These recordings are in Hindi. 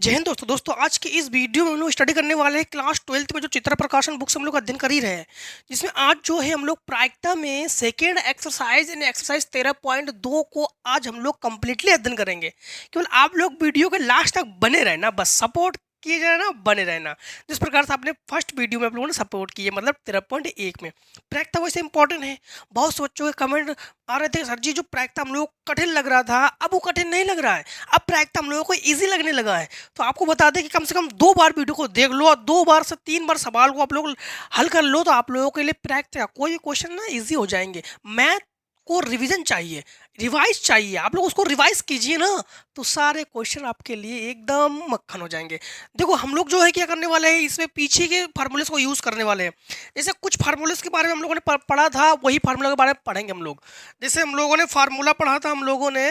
जय हिंद दोस्तों आज की इस वीडियो में हम लोग स्टडी करने वाले हैं क्लास 12th में जो चित्र प्रकाशन बुक्स हम लोग अध्ययन कर ही रहे हैं, जिसमें आज जो है हम लोग प्रायिकता में सेकेंड एक्सरसाइज इन एक्सरसाइज 13.2 को आज हम लोग कंप्लीटली अध्ययन करेंगे। केवल आप लोग वीडियो के लास्ट तक बने रहना, बस सपोर्ट किए जाना, बने रहना। जिस प्रकार से आपने फर्स्ट वीडियो में आप लोगों ने सपोर्ट किया, मतलब 13.1 में प्रायिकता वैसे इंपॉर्टेंट है। बहुत से बच्चों के कमेंट आ रहे थे, सर जी जो प्रायिकता हम लोग कठिन लग रहा था अब वो कठिन नहीं लग रहा है, अब प्रायिकता हम लोगों को इजी लगने लगा है। तो आपको बता दें कि कम से कम 2 बार वीडियो को देख लो और 2 बार से 3 बार सवाल को आप लोग हल कर लो, तो आप लोगों के लिए प्रायिकता कोई भी क्वेश्चन ना इजी हो जाएंगे। मैथ को रिवीजन चाहिए, रिवाइज चाहिए, आप लोग उसको रिवाइज कीजिए ना, तो सारे क्वेश्चन आपके लिए एकदम मक्खन हो जाएंगे। देखो हम लोग जो है क्या करने वाले हैं, इसमें पीछे के फार्मूलेस को यूज़ करने वाले हैं। जैसे कुछ फार्मूलेस के बारे में हम लोगों ने पढ़ा था, वही फार्मूला के बारे में पढ़ेंगे हम लोग। जैसे हम लोगों ने फार्मूला पढ़ा था हम लोगों ने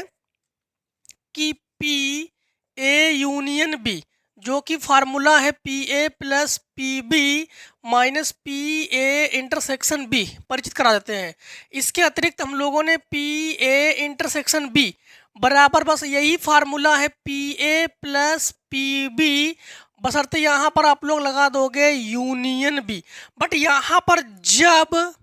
कि पी ए यूनियन बी, जो कि फार्मूला है P A plus P B minus P A intersection B, परिचित करा देते हैं। इसके अतिरिक्त हम लोगों ने पी ए इंटरसेक्शन बी बराबर बस यही फार्मूला है P A plus P B, बशर्ते यहाँ पर आप लोग लगा दोगे यूनियन बी। बट यहाँ पर जब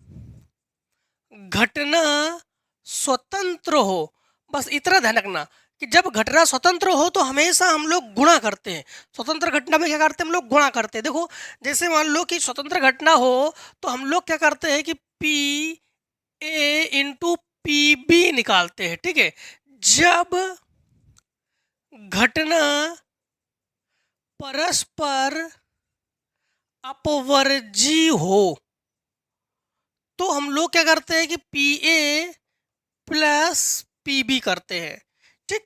घटना स्वतंत्र हो, बस इतना ध्यान रखना कि जब घटना स्वतंत्र हो तो हमेशा हम लोग गुणा करते हैं। स्वतंत्र घटना में क्या करते हैं, हम लोग गुणा करते हैं। देखो जैसे मान लो कि स्वतंत्र घटना हो तो हम लोग क्या करते हैं कि P A into P B निकालते हैं, ठीक है। जब घटना परस्पर अपवर्जी हो तो हम लोग क्या करते हैं कि P A plus P B करते हैं, ठीक।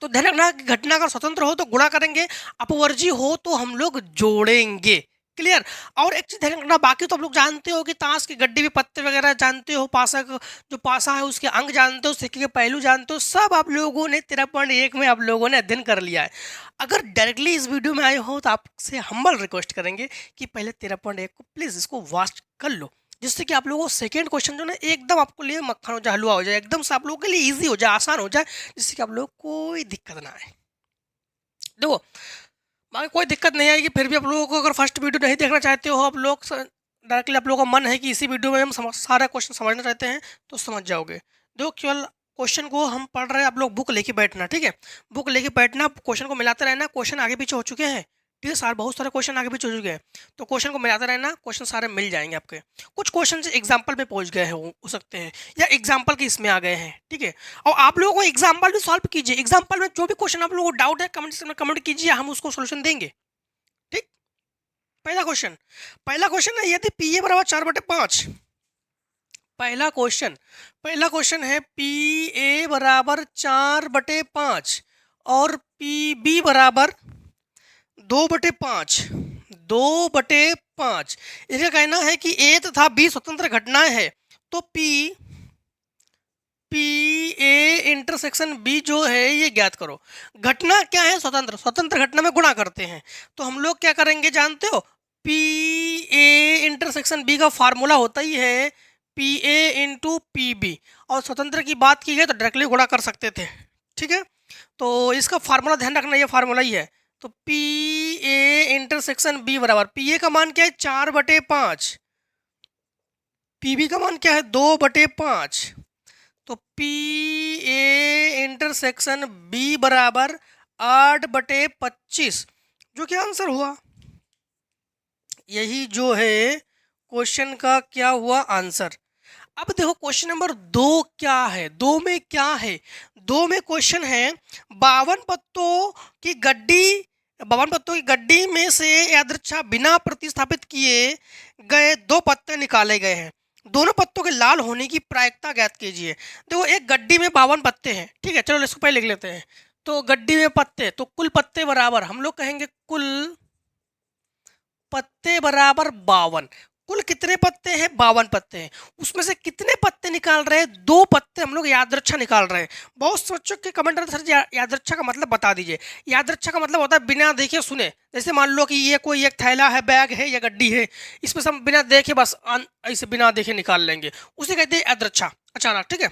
तो ध्यान रखना कि घटना अगर स्वतंत्र हो तो गुणा करेंगे, अपवर्जी हो तो हम लोग जोड़ेंगे। क्लियर। और एक चीज ध्यान रखना, बाकी तो आप लोग जानते हो कि ताश की गड्डी भी पत्ते वगैरह जानते हो, पासा जो पासा है उसके अंग जानते हो, सिक्के के पहलू जानते हो, सब आप लोगों ने 13.1 में आप लोगों ने अध्ययन कर लिया है। अगर डायरेक्टली इस वीडियो में आए हो तो आपसे हम्बल रिक्वेस्ट करेंगे कि पहले 13.1 को प्लीज इसको वॉच कर लो, जिससे कि आप लोगों को सेकेंड क्वेश्चन जो ना एकदम आपको लिए मक्खन हो जाए, हलवा हो जाए, एकदम से आप लोगों के लिए इजी हो जाए, आसान हो जाए, जिससे कि आप लोग कोई दिक्कत ना आए। देखो बाकी कोई दिक्कत नहीं आएगी, फिर भी आप लोगों को अगर फर्स्ट वीडियो नहीं देखना चाहते हो, आप लोग डायरेक्टली आप लोगों का मन है कि इसी वीडियो में हम सारा क्वेश्चन समझना चाहते हैं तो समझ जाओगे। देखो केवल क्वेश्चन को हम पढ़ रहे हैं, आप लोग बुक लेके बैठना, ठीक है। बुक लेके बैठना, क्वेश्चन को मिलाते रहना। क्वेश्चन आगे पीछे हो चुके हैं, ठीक है, सारे बहुत सारे क्वेश्चन आगे पीछे हो चुके हैं, तो क्वेश्चन को मिलाते रहना, क्वेश्चन सारे मिल जाएंगे आपके। कुछ क्वेश्चन एग्जाम्पल में पहुंच गए हो सकते हैं, या एग्जाम्पल के इसमें आ गए हैं, ठीक है। और आप लोगों को एग्जाम्पल भी सॉल्व कीजिए, एग्जाम्पल में जो भी क्वेश्चन आप लोगों को डाउट है कमेंट सेक्शन में कमेंट कीजिए, हम उसको सोल्यूशन देंगे, ठीक। पहला क्वेश्चन है, यदि पी ए बराबर 4/5, पहला क्वेश्चन है पी ए बराबर 4/5 और पी बी बराबर 2/5, 2/5। इसका कहना है कि ए तथा बी स्वतंत्र घटनाएं हैं, तो पी ए इंटरसेक्शन बी जो है ये ज्ञात करो। घटना क्या है, स्वतंत्र घटना में गुणा करते हैं, तो हम लोग क्या करेंगे जानते हो, पी ए इंटरसेक्शन बी का फार्मूला होता ही है P A into P B, और स्वतंत्र की बात की है तो डायरेक्टली गुणा कर सकते थे, ठीक है। तो इसका फार्मूला ध्यान रखना, ये फार्मूला ही है। तो पी ए इंटरसेक्शन बी बराबर, पी ए का मान क्या है 4/5, पी बी का मान क्या है 2/5, तो पी ए इंटरसेक्शन बी बराबर 8/25, जो कि आंसर हुआ। यही जो है क्वेश्चन का क्या हुआ आंसर। अब देखो क्वेश्चन नंबर 2 क्या है, 2 में क्या है, 2 में क्वेश्चन है 52 पत्तों की गड्डी में से यादृच्छा बिना प्रतिस्थापित किए गए 2 पत्ते निकाले गए हैं, दोनों पत्तों के लाल होने की प्रायिकता ज्ञात कीजिए। देखो एक गड्डी में 52 पत्ते हैं, ठीक है, चलो इसको पहले लिख लेते हैं। तो गड्डी में पत्ते, तो कुल पत्ते बराबर हम लोग कहेंगे कुल पत्ते बराबर 52। कुल कितने पत्ते हैं, 52 पत्ते हैं, उसमें से कितने पत्ते निकाल रहे हैं, 2 पत्ते हम लोग यादृच्छा निकाल रहे हैं। बहुत से बच्चों के कमेंट रहते सर यादृच्छा का मतलब बता दीजिए। यादृच्छा का मतलब होता है बिना देखे सुने। जैसे मान लो कि ये कोई एक थैला है, बैग है या गड्डी है, इसमें से हम बिना देखे बस ऐसे बिना देखे निकाल लेंगे, उसे कहते हैं यादृच्छा, अचानक, ठीक है।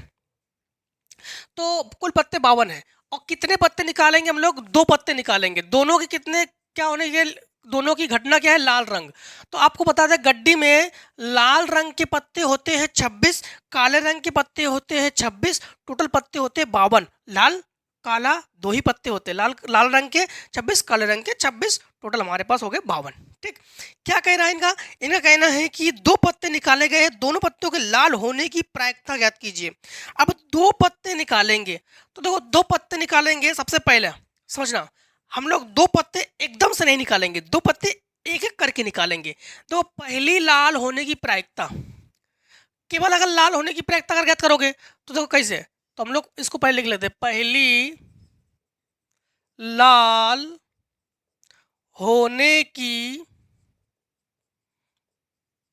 तो कुल पत्ते 52 है और कितने पत्ते निकालेंगे हम लोग? 2 पत्ते निकालेंगे। दोनों के कितने क्या होने के, दोनों की घटना क्या है? लाल रंग। तो आपको बता दें गड्डी में लाल रंग के पत्ते होते हैं 26, काले रंग के पत्ते होते हैं 26, टोटल पत्ते होते हैं 52। लाल काला दो ही पत्ते होते हैं, लाल लाल रंग के 26, काले रंग के 26, टोटल हमारे पास हो गए 52। ठीक, क्या कह रहा है इनका? इनका कहना है कि 2 पत्ते निकाले गए हैं, दोनों पत्तों के लाल होने की प्रायिकता ज्ञात कीजिए। अब 2 पत्ते निकालेंगे तो देखो 2 पत्ते निकालेंगे, सबसे पहले समझना हम लोग 2 पत्ते एकदम से नहीं निकालेंगे, 2 पत्ते एक एक करके निकालेंगे। तो पहली लाल होने की प्रायिकता, केवल अगर लाल होने की प्रायिकता अगर ज्ञात करोगे तो देखो कैसे, तो हम लोग इसको पहले लिख लेते हैं, पहली लाल होने की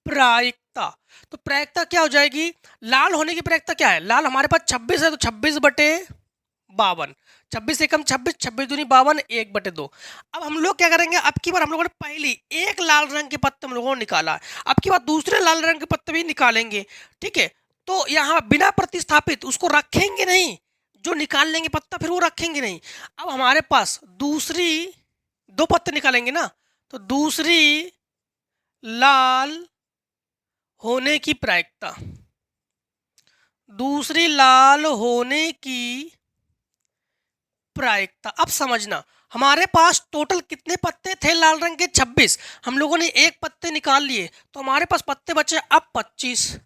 प्रायिकता। तो प्रायिकता क्या हो जाएगी? लाल होने की प्रायिकता क्या है? लाल हमारे पास 26 है तो 26/52, 26 एकम 26, 26 दूनी 52, 1/2। अब हम लोग क्या करेंगे, अब की बार हम लोगों ने पहली एक लाल रंग के पत्ते हम लोगों ने निकाला, अब की बार दूसरे लाल रंग के पत्ते भी निकालेंगे। ठीक है, तो यहाँ बिना प्रतिस्थापित उसको रखेंगे नहीं, जो निकाल लेंगे पत्ता फिर वो रखेंगे नहीं। अब हमारे पास दूसरी 2 पत्ते निकालेंगे ना, तो दूसरी लाल होने की प्रायिकता, दूसरी लाल होने की प्रायिकता। अब समझना हमारे पास टोटल कितने पत्ते थे लाल रंग के? 26। हम लोगों ने एक पत्ते निकाल लिए तो हमारे पास पत्ते बचे अब 25।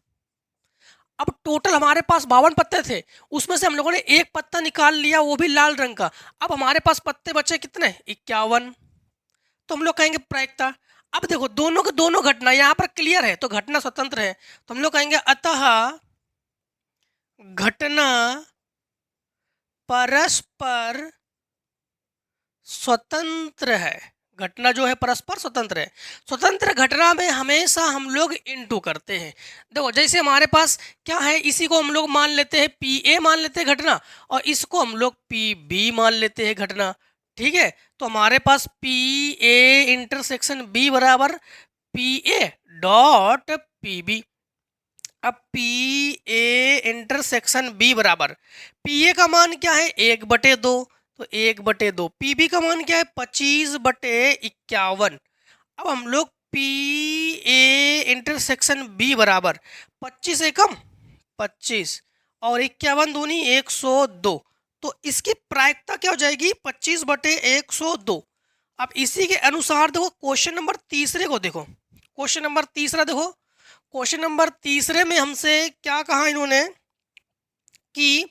अब टोटल हमारे पास 52 पत्ते थे, उसमें से हम लोगों ने एक पत्ता निकाल लिया, वो भी लाल रंग का। अब हमारे पास पत्ते बचे कितने? 51। तो हम लोग कहेंगे प्रायिकता। अब देखो दोनों के दोनों घटना यहाँ पर क्लियर है तो घटना स्वतंत्र है, तो हम लोग कहेंगे अतः घटना परस्पर स्वतंत्र है। घटना जो है परस्पर स्वतंत्र है। स्वतंत्र घटना में हमेशा हम लोग इनटू करते हैं। देखो जैसे हमारे पास क्या है, इसी को हम लोग मान लेते हैं PA मान लेते हैं घटना, और इसको हम लोग PB मान लेते हैं घटना। ठीक है, तो हमारे पास PA इंटरसेक्शन B बराबर PA डॉट PB। अब PA इंटरसेक्शन B बराबर PA का मान क्या है? 1/2, तो 1/2। PB का मान क्या है? 25/51। अब हम लोग PA इंटरसेक्शन B बराबर 25 एकम 25 और 51 दूनी 102। तो इसकी प्रायिकता क्या हो जाएगी? 25/102। अब इसी के अनुसार देखो क्वेश्चन नंबर तीसरे को देखो, क्वेश्चन नंबर तीसरा देखो। क्वेश्चन नंबर तीसरे में हमसे क्या कहा इन्होंने कि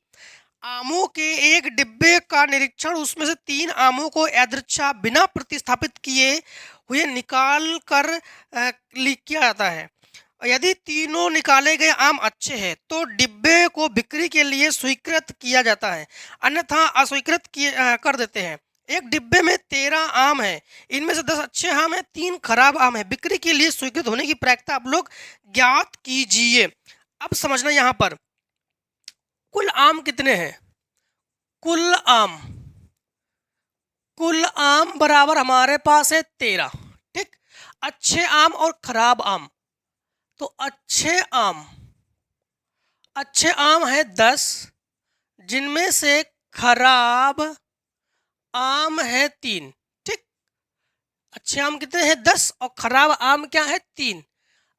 आमों के एक डिब्बे का निरीक्षण, उसमें से 3 आमों को यादृच्छा बिना प्रतिस्थापित किए हुए निकाल कर किया जाता है। यदि तीनों निकाले गए आम अच्छे हैं तो डिब्बे को बिक्री के लिए स्वीकृत किया जाता है, अन्यथा अस्वीकृत कर देते हैं। एक डिब्बे में 13 आम हैं, इनमें से 10 अच्छे आम हैं, 3 खराब आम हैं। बिक्री के लिए स्वीकृत होने की प्रायिकता आप लोग ज्ञात कीजिए। अब समझना यहाँ पर कुल आम कितने हैं? कुल आम बराबर हमारे पास है 13। ठीक, अच्छे आम और खराब आम, तो अच्छे आम है 10, जिनमें से खराब आम है 3। ठीक, अच्छे आम कितने हैं? 10 और खराब आम क्या है? 3।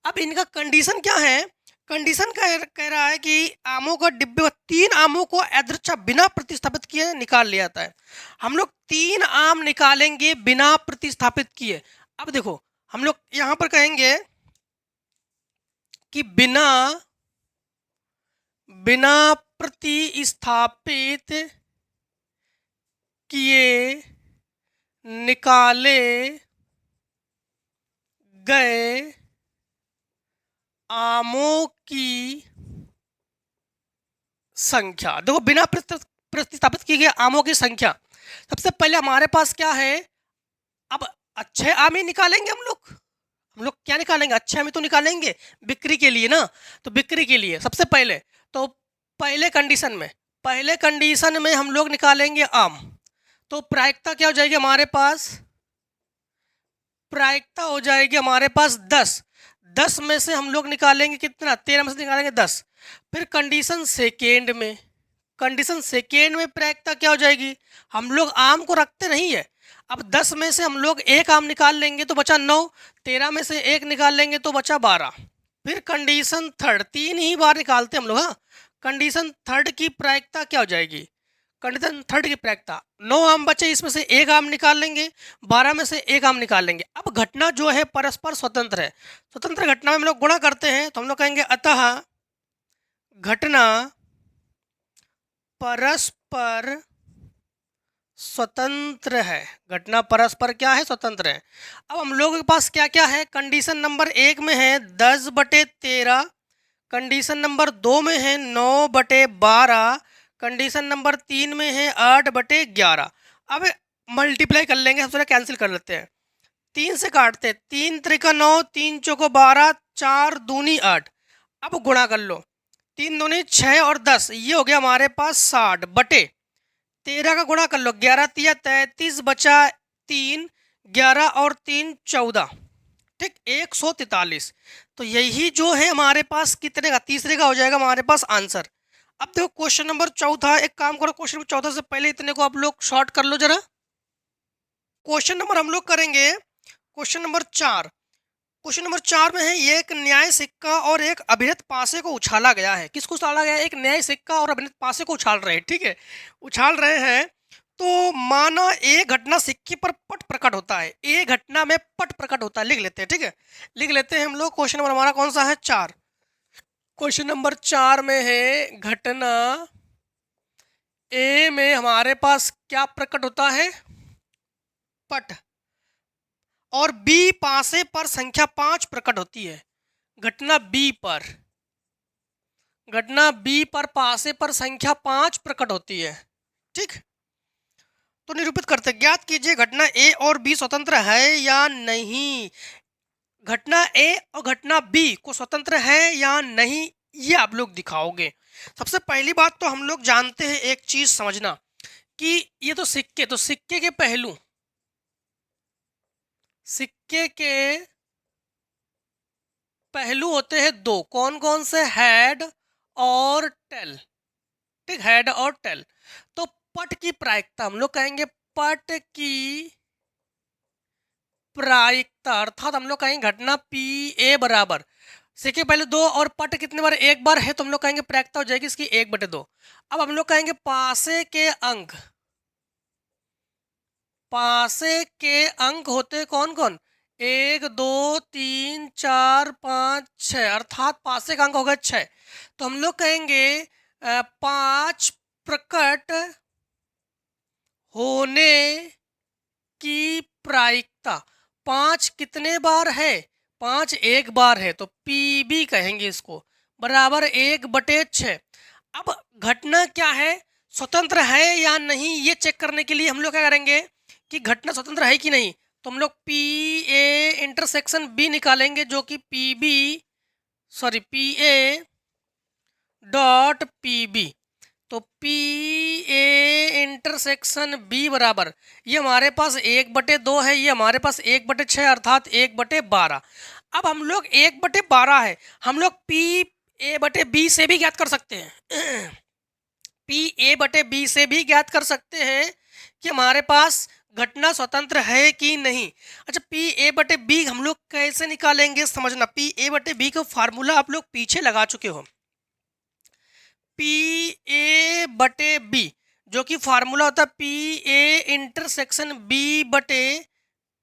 अब इनका कंडीशन क्या है? कंडीशन कह रहा है कि आमों का डिब्बे 3 आमों को यादृच्छा बिना प्रतिस्थापित किए निकाल लिया जाता है। हम लोग 3 आम निकालेंगे बिना प्रतिस्थापित किए। अब देखो हम लोग यहां पर कहेंगे कि बिना प्रतिस्थापित किए निकाले गए आमों की संख्या। देखो बिना प्रतिस्थापित किए गए आमों की संख्या, सबसे पहले हमारे पास क्या है? अब अच्छे आम ही निकालेंगे हम लोग क्या निकालेंगे? अच्छे आम ही तो निकालेंगे बिक्री के लिए ना। तो बिक्री के लिए सबसे पहले, तो पहले कंडीशन में हम लोग निकालेंगे आम। तो प्रायिकता क्या हो जाएगी हमारे पास? प्रायिकता हो जाएगी हमारे पास 10। 10 में से हम लोग निकालेंगे कितना? 13 में से निकालेंगे 10। फिर कंडीशन सेकेंड में कंडीशन सेकेंड में प्रायिकता क्या हो जाएगी, हम लोग आम को रखते नहीं है। अब 10 में से हम लोग एक आम निकाल लेंगे तो बचा 9, 13 में से एक निकाल लेंगे तो बचा 12। फिर कंडीशन थर्ड, 3 ही बार निकालते हम लोग। हाँ, कंडीशन थर्ड की प्रायिकता क्या हो जाएगी, कंडीशन थर्ड की प्रायिकता 9 आम बचे, इसमें से एक आम निकाल लेंगे, 12 में से एक आम निकाल लेंगे। अब घटना जो है परस्पर स्वतंत्र है। स्वतंत्र घटना में हम लोग गुणा करते हैं तो हम लोग कहेंगे अतः घटना परस्पर स्वतंत्र है। घटना परस्पर क्या है, स्वतंत्र है। अब हम लोगों के पास क्या क्या है, कंडीशन नंबर 1 में है 10/13, कंडीशन नंबर 2 में है 9/12, कंडीशन नंबर 3 में है 8/11। अब मल्टीप्लाई कर लेंगे, हम कैंसिल कर लेते हैं, 3 से काटते, 3 त्रिका 9, 3 चौको 12, 4 दूनी 8। अब गुणा कर लो, 3 दूनी 6 और 10, ये हो गया हमारे पास 60/13 का गुणा कर लो, 11 तिया 33 बचा 3, 11 और 3 14, ठीक, 143। तो यही जो है हमारे पास कितने का, तीसरे का हो जाएगा हमारे पास आंसर। अब देखो क्वेश्चन नंबर चौथा, एक काम करो, क्वेश्चन नंबर चौथा से पहले इतने को आप लोग शॉर्ट कर लो जरा। क्वेश्चन नंबर हम लोग करेंगे क्वेश्चन नंबर 4। क्वेश्चन नंबर 4 में है, ये एक न्याय सिक्का और एक अभिनत पासे को उछाला गया है। किसको उछाला गया है, एक न्याय सिक्का और अभिनत पासे को उछाल रहे हैं, ठीक है, उछाल रहे हैं। तो माना एक घटना सिक्के पर पट प्रकट होता है, एक घटना में पट प्रकट होता है, लिख लेते हैं, ठीक है, लिख लेते हैं हम लोग। क्वेश्चन नंबर हमारा कौन सा है, 4। क्वेश्चन नंबर 4 में है घटना ए में हमारे पास क्या प्रकट होता है, पट, और बी पासे पर संख्या 5 प्रकट होती है। घटना बी पर, घटना बी पर पासे पर संख्या 5 प्रकट होती है, ठीक। तो निरूपित करते, ज्ञात कीजिए घटना ए और बी स्वतंत्र है या नहीं। घटना ए और घटना बी को स्वतंत्र है या नहीं, ये आप लोग दिखाओगे। सबसे पहली बात तो हम लोग जानते हैं, एक चीज समझना कि ये तो सिक्के, तो सिक्के के पहलू, सिक्के के पहलू होते हैं दो, कौन कौन से, हेड और टेल, ठीक, हेड और टेल। तो पट की प्रायिकता हम लोग कहेंगे, पट की प्रायिकता, अर्थात हम लोग कहेंगे घटना पी ए बराबर, सिक्के पहले 2 और पट कितने बार, एक बार है, तो हम लोग कहेंगे प्रायिकता हो जाएगी इसकी 1/2। अब हम लोग कहेंगे पासे के अंक, पासे के अंक होते कौन कौन, 1 2 3 4 5 6, अर्थात पासे का अंक हो गया 6। तो हम लोग कहेंगे 5 प्रकट होने की प्रायिकता, 5 कितने बार है, 5 एक बार है, तो पीबी कहेंगे इसको, बराबर 1/6। अब घटना क्या है, स्वतंत्र है या नहीं, ये चेक करने के लिए हम लोग क्या करेंगे कि घटना स्वतंत्र है कि नहीं, तो हम लोग पी ए इंटरसेक्शन बी निकालेंगे, जो कि P A dot P B. तो पी ए इंटरसेक्शन बी बराबर, ये हमारे पास 1/2 है, ये हमारे पास 1/6, अर्थात 1/12। अब हम लोग 1/12 है, हम लोग पी ए बटे बी से भी ज्ञात कर सकते हैं पी ए बटे बी से भी ज्ञात कर सकते हैं कि हमारे पास घटना स्वतंत्र है कि नहीं। अच्छा, पी ए बटे बी हम लोग कैसे निकालेंगे, समझना। पी ए बटे बी का फार्मूला आप लोग पीछे लगा चुके हो, पी ए बटे बी, जो कि फार्मूला होता है पी ए इंटरसेक्शन बी बटे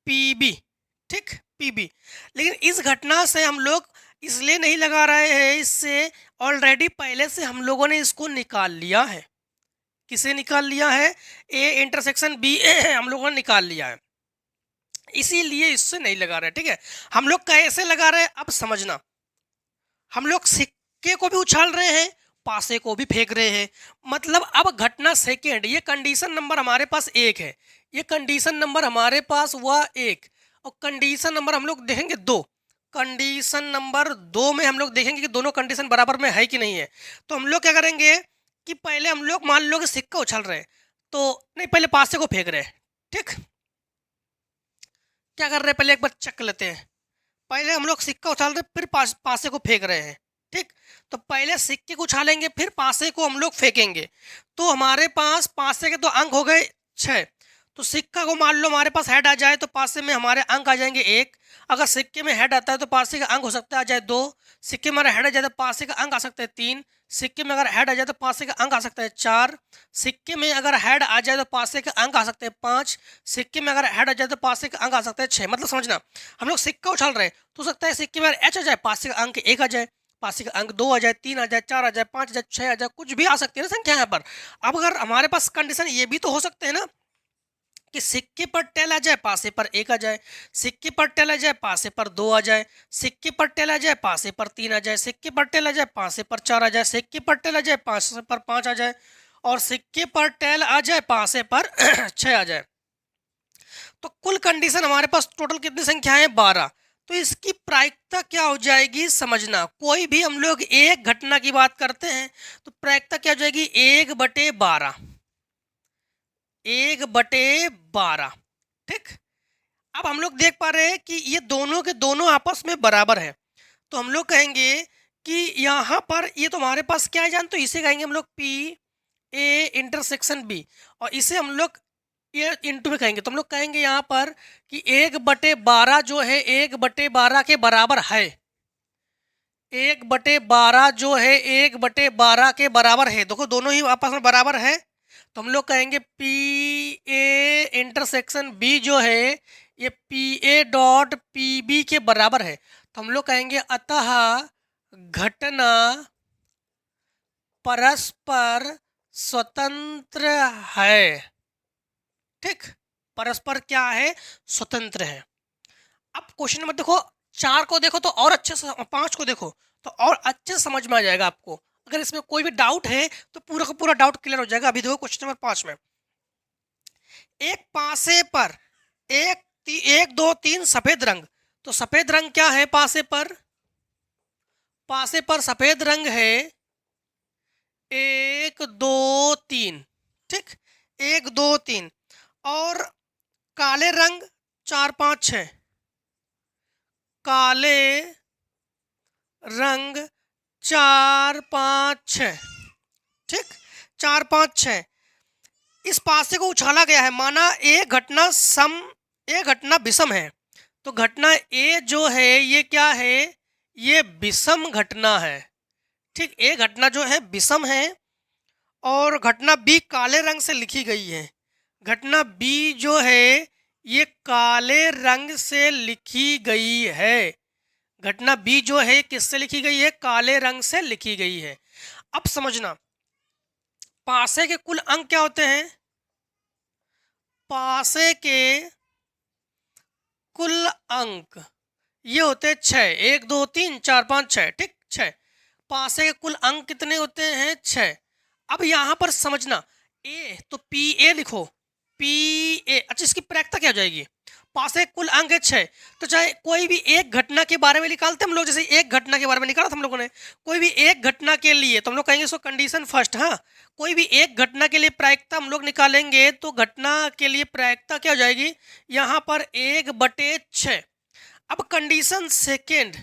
पी बी, ठीक, पी बी। लेकिन इस घटना से हम लोग इसलिए नहीं लगा रहे हैं, इससे ऑलरेडी पहले से हम लोगों ने इसको निकाल लिया है। किसे निकाल लिया है, ए इंटरसेक्शन बी ए हम लोगों ने निकाल लिया है, इसीलिए इससे नहीं लगा रहे, ठीक है। हम लोग कैसे लगा रहे हैं, अब समझना। हम लोग सिक्के को भी उछाल रहे हैं, पासे को भी फेंक रहे हैं, मतलब अब घटना सेकेंड, ये कंडीशन नंबर हमारे पास 1 है, ये कंडीशन नंबर हमारे पास हुआ 1, और कंडीशन नंबर हम लोग देखेंगे 2। कंडीशन नंबर 2 में हम लोग देखेंगे कि दोनों कंडीशन बराबर में है कि नहीं है। तो हम लोग क्या करेंगे कि पहले हम लोग मान लो कि सिक्का उछाल रहे हैं, तो नहीं, पहले पासे को फेंक रहे हैं, ठीक। क्या कर रहे हैं, पहले एक बार चेक लेते हैं। पहले हम लोग सिक्का उछाल रहे हैं, फिर पासे को फेंक रहे हैं, ठीक। तो पहले सिक्के को उछालेंगे, फिर पासे को हम लोग फेंकेंगे। तो हमारे पास पासे के तो अंक हो गए 6। तो सिक्का को मान लो हमारे पास हेड आ जाए तो पासे में हमारे अंक आ जाएंगे 1। अगर सिक्के में हेड आता है तो पासे का अंक हो सकता है आ जाए 2। सिक्के में अगर हेड आ जाए तो पासे का अंक आ सकता है 3। सिक्के में अगर हेड आ जाए तो पासे का अंक आ सकता है 4। सिक्के में अगर हेड आ जाए तो पासे का अंक आ सकते हैं 5। सिक्के में अगर हेड आ जाए तो पासे का अंक आ सकता है 6। मतलब समझना, हम लोग सिक्का उछाल रहे हैं तो हो सकता है सिक्के में एच आ जाए, पासे का अंक 1 आ जाए, पासे का अंक 2 आ जाए, 3 आ जाए, 4 आ जाए, 5 आ जाए, 6 आ जाए, कुछ भी आ सकती है ना संख्या यहाँ पर। अब अगर हमारे पास कंडीशन ये भी तो हो सकते हैं ना कि सिक्के पर टेल आ जाए, पासे पर 1 आ जाए, सिक्के पर टेल आ जाए, पासे पर 2 आ जाए, सिक्के पर टेल आ जाए, पासे पर 3 आ जाए, सिक्के पर टेल आ जाए, पासे पर 4 आ जाए, सिक्के पर टेल आ जाए, पासे पर 5 आ जाए, और सिक्के पर टेल आ जाए, पासे पर 6 आ जाए। तो कुल कंडीशन हमारे पास टोटल कितनी संख्या है? 12। तो इसकी प्रायिकता क्या हो जाएगी समझना। कोई भी हम लोग एक घटना की बात करते हैं तो प्रायिकता क्या हो जाएगी? 1/12। 1/12। ठीक। अब हम लोग देख पा रहे हैं कि ये दोनों के दोनों आपस में बराबर है। तो हम लोग कहेंगे कि यहाँ पर ये तो हमारे पास क्या है जान, तो इसे कहेंगे हम लोग पी ए इंटरसेक्शन बी, और इसे हम लोग ये इंटू में कहेंगे। तो हम लोग कहेंगे यहाँ पर कि 1/12 जो है 1/12 के बराबर है। 1/12 जो है 1/12 के बराबर है। देखो दोनों ही आपस में बराबर है। तो हम लोग कहेंगे पी ए इंटरसेक्शन बी जो है ये P A dot P B के बराबर है। तो हम लोग कहेंगे अतः घटना परस्पर स्वतंत्र है। ठीक, परस्पर क्या है? स्वतंत्र है। अब क्वेश्चन नंबर देखो 4 को देखो तो और अच्छे से, 5 को देखो तो और अच्छे से समझ में आ जाएगा आपको। अगर इसमें कोई भी डाउट है तो पूरा का पूरा डाउट क्लियर हो जाएगा। अभी देखो क्वेश्चन नंबर 5 में एक पासे पर 1 2 3 सफेद रंग। तो सफेद रंग क्या है? पासे पर, पासे पर सफेद रंग है 1 2 3। ठीक, 1 2 3। और काले रंग 4 5 6। काले रंग 4 5 6। ठीक, 4 5 6। इस पासे को उछाला गया है, माना एक घटना विषम है। तो घटना ए जो है ये क्या है? ये विषम घटना है। ठीक, ए घटना जो है विषम है, और घटना बी काले रंग से लिखी गई है। घटना बी जो है ये काले रंग से लिखी गई है। घटना बी जो है किससे लिखी गई है? काले रंग से लिखी गई है। अब समझना, पासे के कुल अंक क्या होते हैं? पासे के कुल अंक ये होते हैं 6। 1 2 3 4 5 6। ठीक, 6। पासे के कुल अंक कितने होते हैं? 6। अब यहां पर समझना, ए तो पी ए लिखो, पी ए। अच्छा, इसकी प्रायिकता क्या हो जाएगी? पासे कुल अंक है 6। तो चाहे कोई भी एक घटना के बारे में निकालते हम लोग, जैसे एक घटना के बारे में निकाला था हम लोगों ने, कोई भी एक घटना के लिए तो हम लोग कहेंगे इसको कंडीशन फर्स्ट। हाँ, कोई भी एक घटना के लिए प्रायिकता हम लोग निकालेंगे तो घटना के लिए प्रायिकता क्या हो जाएगी? यहाँ पर 1/6। अब कंडीशन सेकेंड,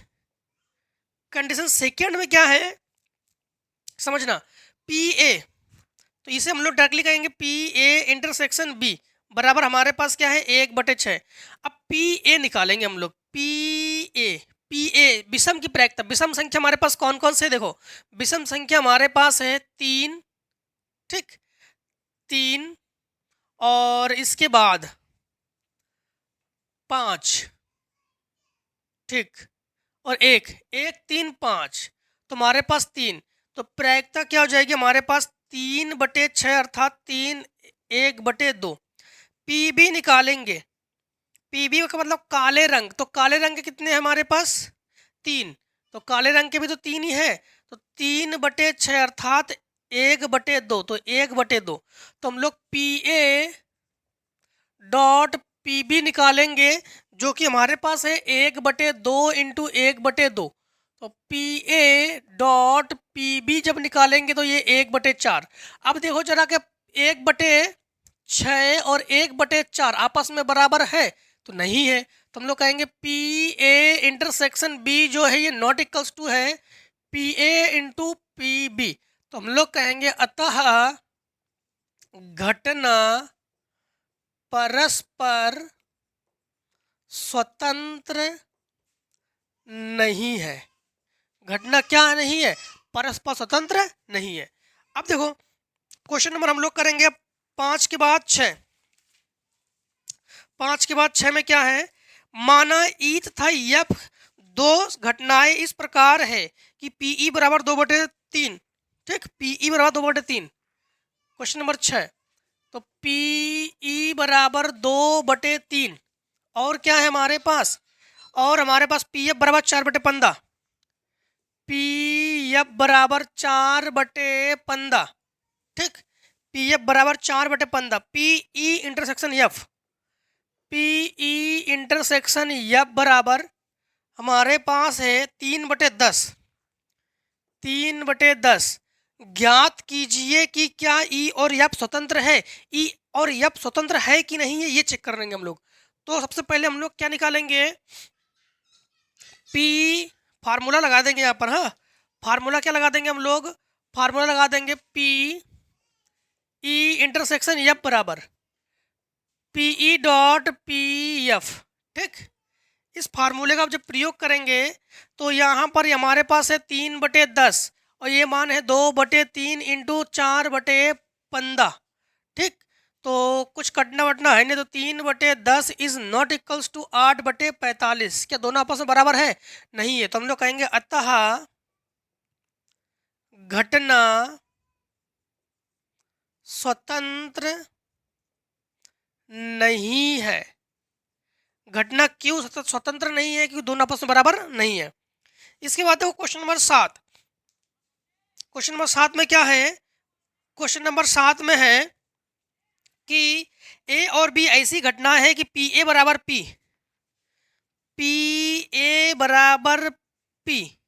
कंडीशन सेकेंड में क्या है समझना, पी ए। तो इसे हम लोग डायरेक्टली कहेंगे पी ए इंटरसेक्शन बी बराबर हमारे पास क्या है? 1/6। अब पी ए निकालेंगे हम लोग, पी ए। पी ए विषम की प्रायिकता, विषम संख्या हमारे पास कौन कौन से? देखो विषम संख्या हमारे पास है 3। ठीक, 3 और इसके बाद 5। ठीक, और 1 1 3 5। तो हमारे पास 3। तो प्रायिकता क्या हो जाएगी हमारे पास? 3/6 अर्थात 3 1/2। पी बी निकालेंगे, पी बी का मतलब काले रंग। तो काले रंग के कितने हैं हमारे पास? 3। तो काले रंग के भी तो 3 ही है। तो 3/6 अर्थात 1/2। तो 1/2। तो हम लोग P A dot P B निकालेंगे जो कि हमारे पास है 1/2 इंटू 1/2। तो P A dot P B जब निकालेंगे तो ये 1/4। अब देखो जरा कि 1/6 और 1/4 आपस में बराबर है? तो नहीं है। तो हम लोग कहेंगे पी ए इंटरसेक्शन बी जो है ये नॉट इक्वल्स टू है P A into P B. तो हम लोग कहेंगे अतः घटना परस्पर स्वतंत्र नहीं है। घटना क्या नहीं है? परस्पर स्वतंत्र नहीं है। अब देखो क्वेश्चन नंबर हम लोग करेंगे 5 के बाद 6। 5 के बाद 6 में क्या है? माना ई तथा एफ दो घटनाएं इस प्रकार है कि पीई बराबर 2/3। ठीक, पीई बराबर 2/3। Question number 6। तो पीई बराबर 2/3 और क्या है हमारे पास? और हमारे पास पी एफ बराबर 4/15। पी एफ बराबर 4/15। ठीक, पी एफ बराबर 4/15। P E intersection F, P E intersection F बराबर हमारे पास है 3/10। 3/10। ज्ञात कीजिए कि क्या ई और एफ स्वतंत्र है। ई और एफ स्वतंत्र है कि नहीं है ये चेक कर लेंगे हम लोग। तो सबसे पहले हम लोग क्या निकालेंगे? पी फार्मूला लगा देंगे यहाँ पर। हाँ, फार्मूला क्या लगा देंगे हम लोग? फार्मूला लगा देंगे पी ई इंटरसेक्शन एफ बराबर P E dot P F. ठीक, इस फार्मूले का जब प्रयोग करेंगे तो यहाँ पर हमारे पास है 3/10 और ये मान है 2/3 इंटू 4/15। ठीक, तो कुछ कटना वटना है नहीं, तो 3/10 इज नॉट इक्वल्स टू 8/45। क्या दोनों आपस में बराबर है? नहीं है। तो हम लोग कहेंगे अतः घटना स्वतंत्र नहीं है। घटना क्यों स्वतंत्र नहीं है? क्योंकि दोनों आपस में बराबर नहीं है। इसके बाद देखो क्वेश्चन नंबर 7। क्वेश्चन नंबर 7 में क्या है? क्वेश्चन नंबर 7 में है कि ए और बी ऐसी घटना है कि पी ए बराबर पी, पी ए बराबर पी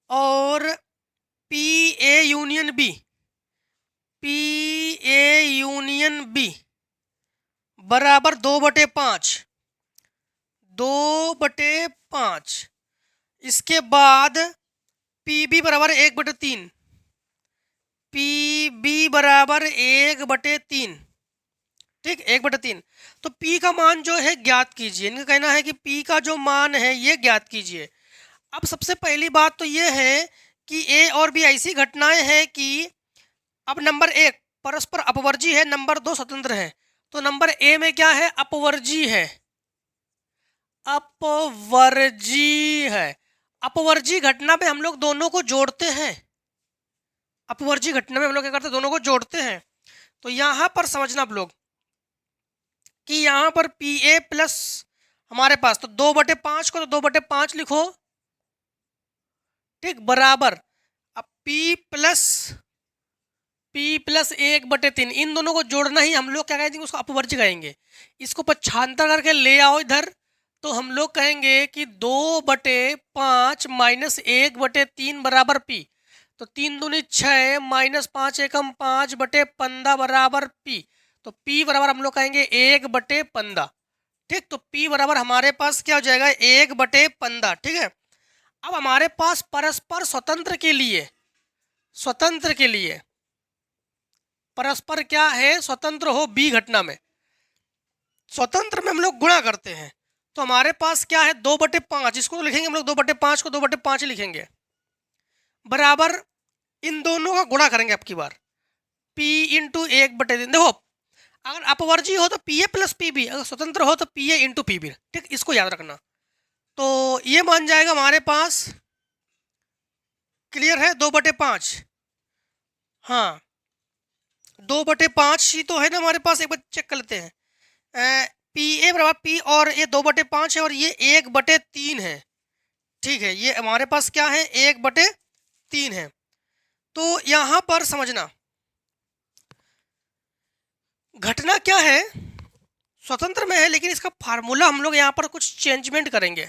और P A union B, P A union B बराबर 2/5। 2/5। इसके बाद पी बी बराबर 1/3। पी बी बराबर 1/3। ठीक, 1/3। तो P का मान जो है ज्ञात कीजिए। इनका कहना है कि P का जो मान है ये ज्ञात कीजिए। अब सबसे पहली बात तो ये है कि A और B ऐसी घटनाएं हैं कि अब नंबर 1 परस्पर अपवर्जी है, नंबर 2 स्वतंत्र है। तो नंबर A में क्या है? अपवर्जी है। अपवर्जी है। अपवर्जी घटना में हम लोग दोनों को जोड़ते हैं। अपवर्जी घटना में हम लोग क्या करते हैं? दोनों को जोड़ते हैं। तो यहां पर समझना आप लोग कि यहाँ पर पी ए प्लस हमारे पास तो 2/5 को तो 2/5 लिखो। ठीक, बराबर अब P प्लस 1/3 इन दोनों को जोड़ना ही हम लोग क्या कहेंगे? उसको अपवर्ज्य कहेंगे। इसको पक्षांतर करके ले आओ इधर तो हम लोग कहेंगे कि 2/5 माइनस 1/3 बराबर P। तो 3 दूनी 6 माइनस 5 एकम 5/15 बराबर P। तो P बराबर हम लोग कहेंगे 1/15। ठीक, तो P बराबर हमारे पास क्या हो जाएगा? 1/15। ठीक है, अब हमारे पास परस्पर स्वतंत्र के लिए, स्वतंत्र के लिए परस्पर क्या है? स्वतंत्र हो B घटना में, स्वतंत्र में हम लोग गुणा करते हैं। तो हमारे पास क्या है? 2/5। इसको लिखेंगे हम लोग 2/5 को 2/5 लिखेंगे बराबर इन दोनों का गुणा करेंगे अब की बार P इंटू 1/3। देखो अगर अपवर्जी हो तो P A plus P B, अगर स्वतंत्र हो तो P A into P B. ठीक, इसको याद रखना। तो ये मान जाएगा हमारे पास, क्लियर है? 2/5। हाँ, 2/5 ही तो है ना हमारे पास। एक बार चेक कर लेते हैं। पी ए बराबर पी और ये 2/5 है और ये 1/3 है। ठीक है, ये हमारे पास क्या है? 1/3 है। तो यहां पर समझना घटना क्या है? स्वतंत्र में है, लेकिन इसका फार्मूला हम लोग यहाँ पर कुछ चेंजमेंट करेंगे।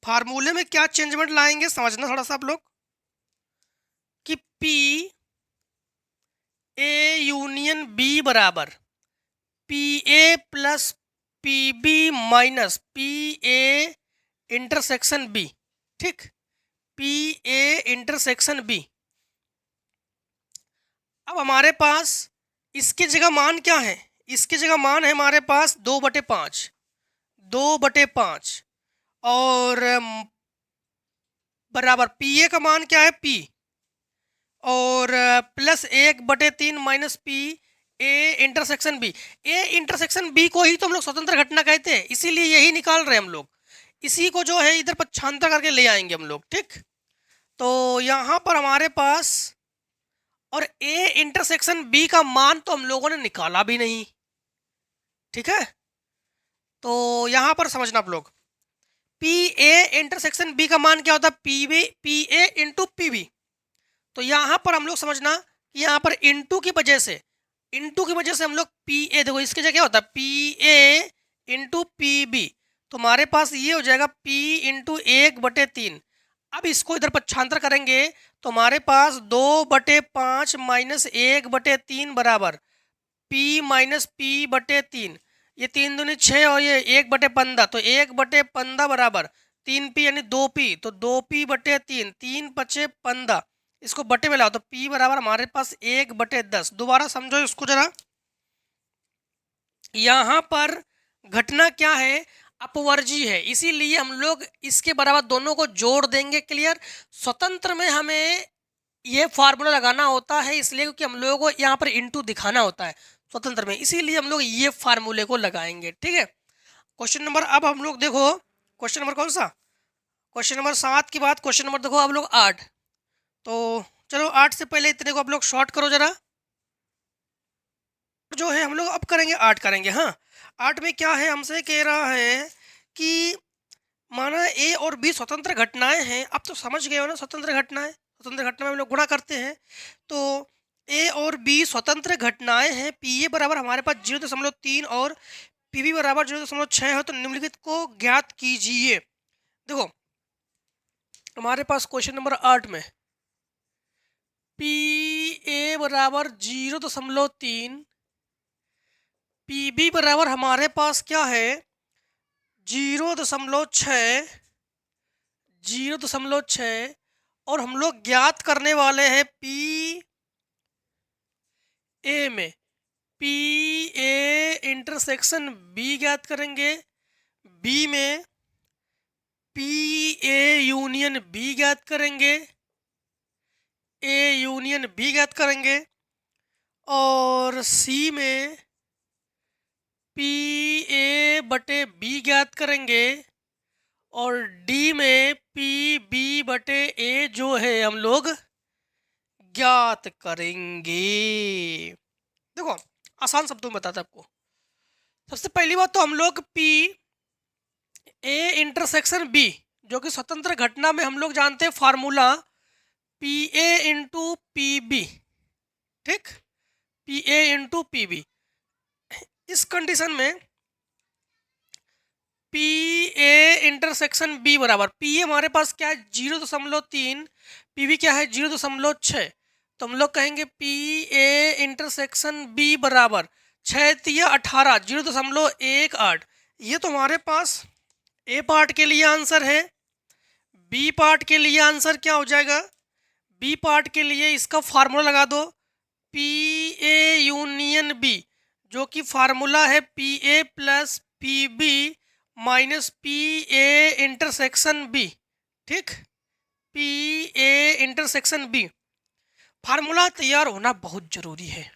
फार्मूले में क्या चेंजमेंट लाएंगे समझना थोड़ा सा आप लोग कि P ए यूनियन B बराबर P A plus P B minus P A intersection B। ठीक, पी ए इंटरसेक्शन बी। अब हमारे पास इसकी जगह मान क्या है? इसकी जगह मान है हमारे पास 2/5, 2/5 और बराबर पी ए का मान क्या है? पी और plus 1/3 minus P A intersection B. A intersection B को ही तो हम लोग स्वतंत्र घटना कहते हैं, इसीलिए यही निकाल रहे हैं हम लोग। इसी को जो है इधर पक्षांतर करके ले आएंगे हम लोग, ठीक। तो यहाँ पर हमारे पास और ए इंटरसेक्शन बी का मान तो हम लोगों ने निकाला भी नहीं, ठीक है। तो यहाँ पर समझना आप लोग, पी ए इंटरसेक्शन बी का मान क्या होता है? P A into P B. तो यहाँ पर हम लोग समझना कि यहाँ पर इंटू की वजह से हम लोग पी ए, देखो इसकी जगह क्या होता है? P A into P B. तो हमारे पास ये हो जाएगा पी इंटू 1/3। अब इसको इधर पक्षांतर करेंगे तो हमारे पास 2/5 माइनस 1/3 बराबर पी माइनस पी/3। ये 3 दूनी 6 और ये 1/15, तो 1/15 बराबर 3p यानी 2p, तो 2p/3, 3 × 5 = 15। इसको बटे में लाओ तो p बराबर हमारे पास 1/10। दोबारा समझो इसको जरा। यहाँ पर घटना क्या है? अपवर्जी है, इसीलिए हम लोग इसके बराबर दोनों को जोड़ देंगे। क्लियर। स्वतंत्र में हमें ये फार्मूला लगाना होता है इसलिए क्योंकि हम लोगों को यहाँ पर इंटू दिखाना होता है स्वतंत्र में, इसीलिए हम लोग ये फार्मूले को लगाएंगे, ठीक है। क्वेश्चन नंबर, अब हम लोग देखो क्वेश्चन नंबर कौन सा? क्वेश्चन नंबर 7 के बाद क्वेश्चन नंबर देखो आप लोग 8। तो चलो 8 से पहले इतने को आप लोग शॉर्ट करो जरा। जो है हम लोग अब करेंगे 8 करेंगे। हाँ, 8 में क्या है? हमसे कह रहा है कि माना ए और बी स्वतंत्र घटनाएं हैं। अब तो समझ गए हो ना स्वतंत्र घटनाएं? स्वतंत्र घटना में हम लोग गुणा करते हैं। तो ए और बी स्वतंत्र घटनाएं हैं। पी ए बराबर हमारे पास 0.3 और पी बी बराबर 0.6 है। तो निम्नलिखित को ज्ञात कीजिए। देखो हमारे पास क्वेश्चन नंबर 8 में पी ए बराबर 0.3, पी बी बराबर हमारे पास क्या है? 0.6, 0.6 और हम लोग ज्ञात करने वाले हैं पी ए में पी ए इंटरसेक्शन बी ज्ञात करेंगे, बी में पी ए यूनियन बी ज्ञात करेंगे, ए यूनियन बी ज्ञात करेंगे और सी में पी ए बटे बी ज्ञात करेंगे और डी में पी बी बटे ए जो है हम लोग ज्ञात करेंगे। देखो आसान शब्दों में बताता आपको। सबसे पहली बात तो हम लोग पी ए इंटरसेक्शन बी जो कि स्वतंत्र घटना में हम लोग जानते हैं formula P A into P B, ठीक। P A into P B. इस कंडीशन में पी ए इंटरसेक्शन बी बराबर पी ए हमारे पास क्या है? 0.3, पी बी क्या है? 0.6। तो हम लोग कहेंगे पी ए इंटरसेक्शन बी बराबर 6×3 = 18, 0.18। ये तो हमारे पास ए पार्ट के लिए आंसर है। बी पार्ट के लिए आंसर क्या हो जाएगा? बी पार्ट के लिए इसका फार्मूला लगा दो पी ए यूनियन बी, जो कि फार्मूला है P A plus P B minus P A intersection B, ठीक। P A intersection B formula तैयार होना बहुत जरूरी है।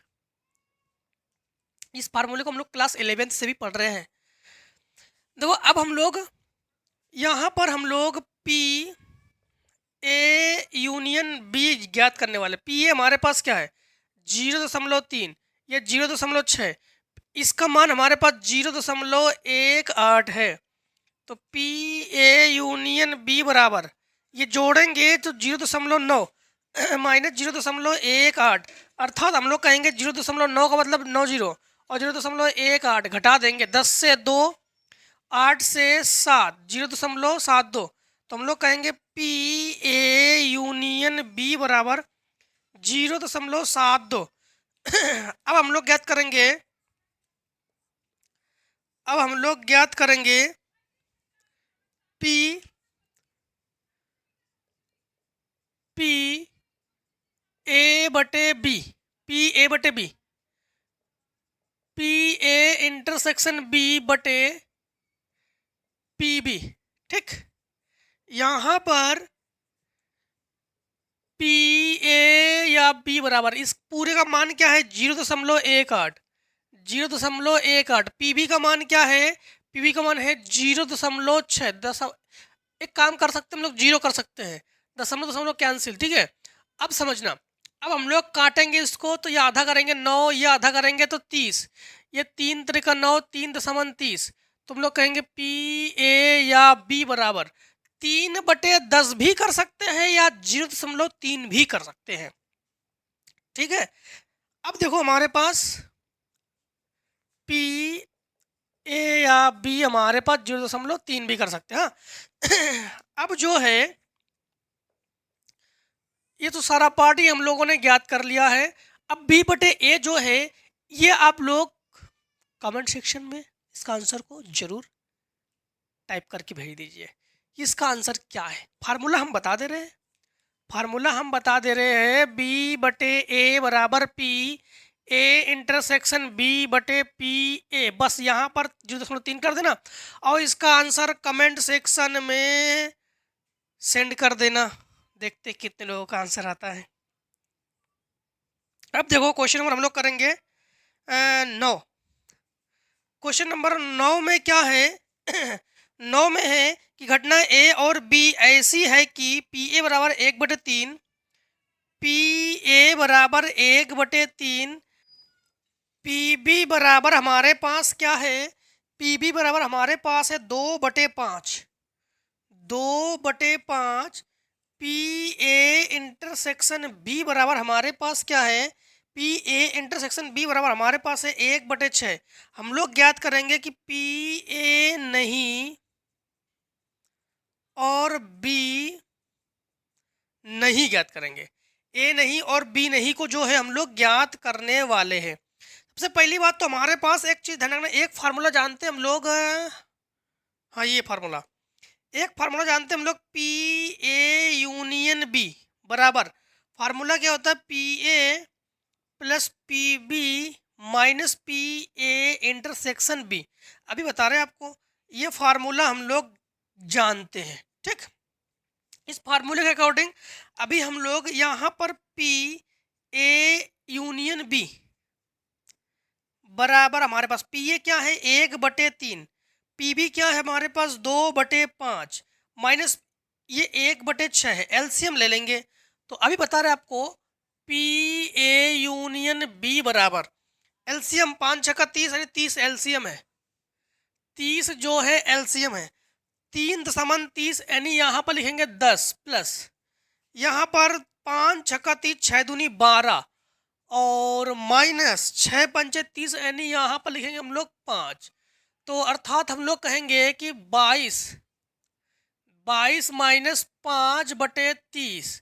इस फार्मूले को हम लोग क्लास 11th से भी पढ़ रहे हैं। देखो अब हम लोग यहाँ पर हम लोग पी ए यूनियन बी ज्ञात करने वाले। पी ए हमारे पास क्या है? 0.3, ये 0.6, इसका मान हमारे पास 0.18 है। तो पी ए यूनियन बी बराबर ये जोड़ेंगे तो 0.9 माइनस 0.18, अर्थात हम लोग कहेंगे 0.9 का मतलब 9 0 और 0.18 घटा देंगे 10 से 2, 8 से 7, 0.72। तो हम लोग कहेंगे पी ए यूनियन बी बराबर 0.72। अब हम लोग ज्ञात करेंगे पी पी ए बटे बी, पी ए बटे B, P A intersection B बटे पी बी। ठीक, यहाँ पर पी ए या बी बराबर, इस पूरे का मान क्या है 0.18, 0.18। पी बी का मान क्या है, पी बी का मान है 0.6। एक काम कर सकते हैं हम लोग, जीरो कर सकते हैं, दशमलव दशमलव कैंसिल। ठीक है, अब समझना, अब हम लोग काटेंगे इसको, तो ये आधा करेंगे 9, ये आधा करेंगे तो 30, ये 3 त्रिका 9, 3.30। तुम लोग कहेंगे पी ए या बी बराबर 3/10 भी कर सकते हैं या 0.3 भी कर सकते हैं। ठीक है, अब देखो हमारे पास पी ए या बी हमारे पास 0.3 भी कर सकते हैं। हाँ अब जो है ये तो सारा पार्ट ही हम लोगों ने ज्ञात कर लिया है। अब बी बटे ए जो है, ये आप लोग कमेंट सेक्शन में इसका आंसर को जरूर टाइप करके भेज दीजिए। इसका आंसर क्या है, फार्मूला हम बता दे रहे हैं, फार्मूला हम बता दे रहे हैं, बी बटे ए बराबर पी ए इंटरसेक्शन बी बटे पी ए। बस यहाँ पर 0.3 कर देना और इसका आंसर कमेंट सेक्शन में सेंड कर देना। देखते कितने लोगों का आंसर आता है। अब देखो क्वेश्चन नंबर हम लोग करेंगे 9। क्वेश्चन नंबर 9 में क्या है 9 में है कि घटना ए और बी ऐसी है कि पी ए बराबर 1/3, पी ए बराबर 1/3, पी बी बराबर हमारे पास क्या है, पी बी बराबर हमारे पास है 2/5, 2/5। पी ए इंटरसेक्शन बी बराबर हमारे पास क्या है, पी ए इंटरसेक्शन बी बराबर हमारे पास है 1/6। हम लोग ज्ञात करेंगे कि पी ए नहीं और बी नहीं ज्ञात करेंगे, ए नहीं और बी नहीं को जो है हम लोग ज्ञात करने वाले हैं। सबसे पहली बात तो हमारे पास एक चीज़ ध्यान रखना, एक फार्मूला जानते हैं हम लोग, हाँ ये फार्मूला, एक फार्मूला जानते हैं हम लोग, पी ए यूनियन बी बराबर, फार्मूला क्या होता है, P A plus P B minus P A intersection B. अभी बता रहे हैं आपको, ये फार्मूला हम लोग जानते हैं। ठीक, इस फार्मूले के अकॉर्डिंग अभी हम लोग यहाँ पर पी ए यूनियन बी बराबर हमारे पास पी ए क्या है 1/3, पी बी क्या है हमारे पास 2/5 माइनस ये 1/6 है, एलसीएम ले लेंगे। तो अभी बता रहे आपको पी ए यूनियन बी बराबर एलसीएम 5 6 का 30 यानी 30 एलसीएम है, 30 जो है एलसीएम है, 3.30 यानी यहाँ पर लिखेंगे 10 प्लस यहाँ पर 5 6 का 30 6 दूनी 12 और माइनस 6 पंचे 30 यानी यहाँ पर लिखेंगे हम लोग 5। तो अर्थात हम लोग कहेंगे कि 22 माइनस 5/30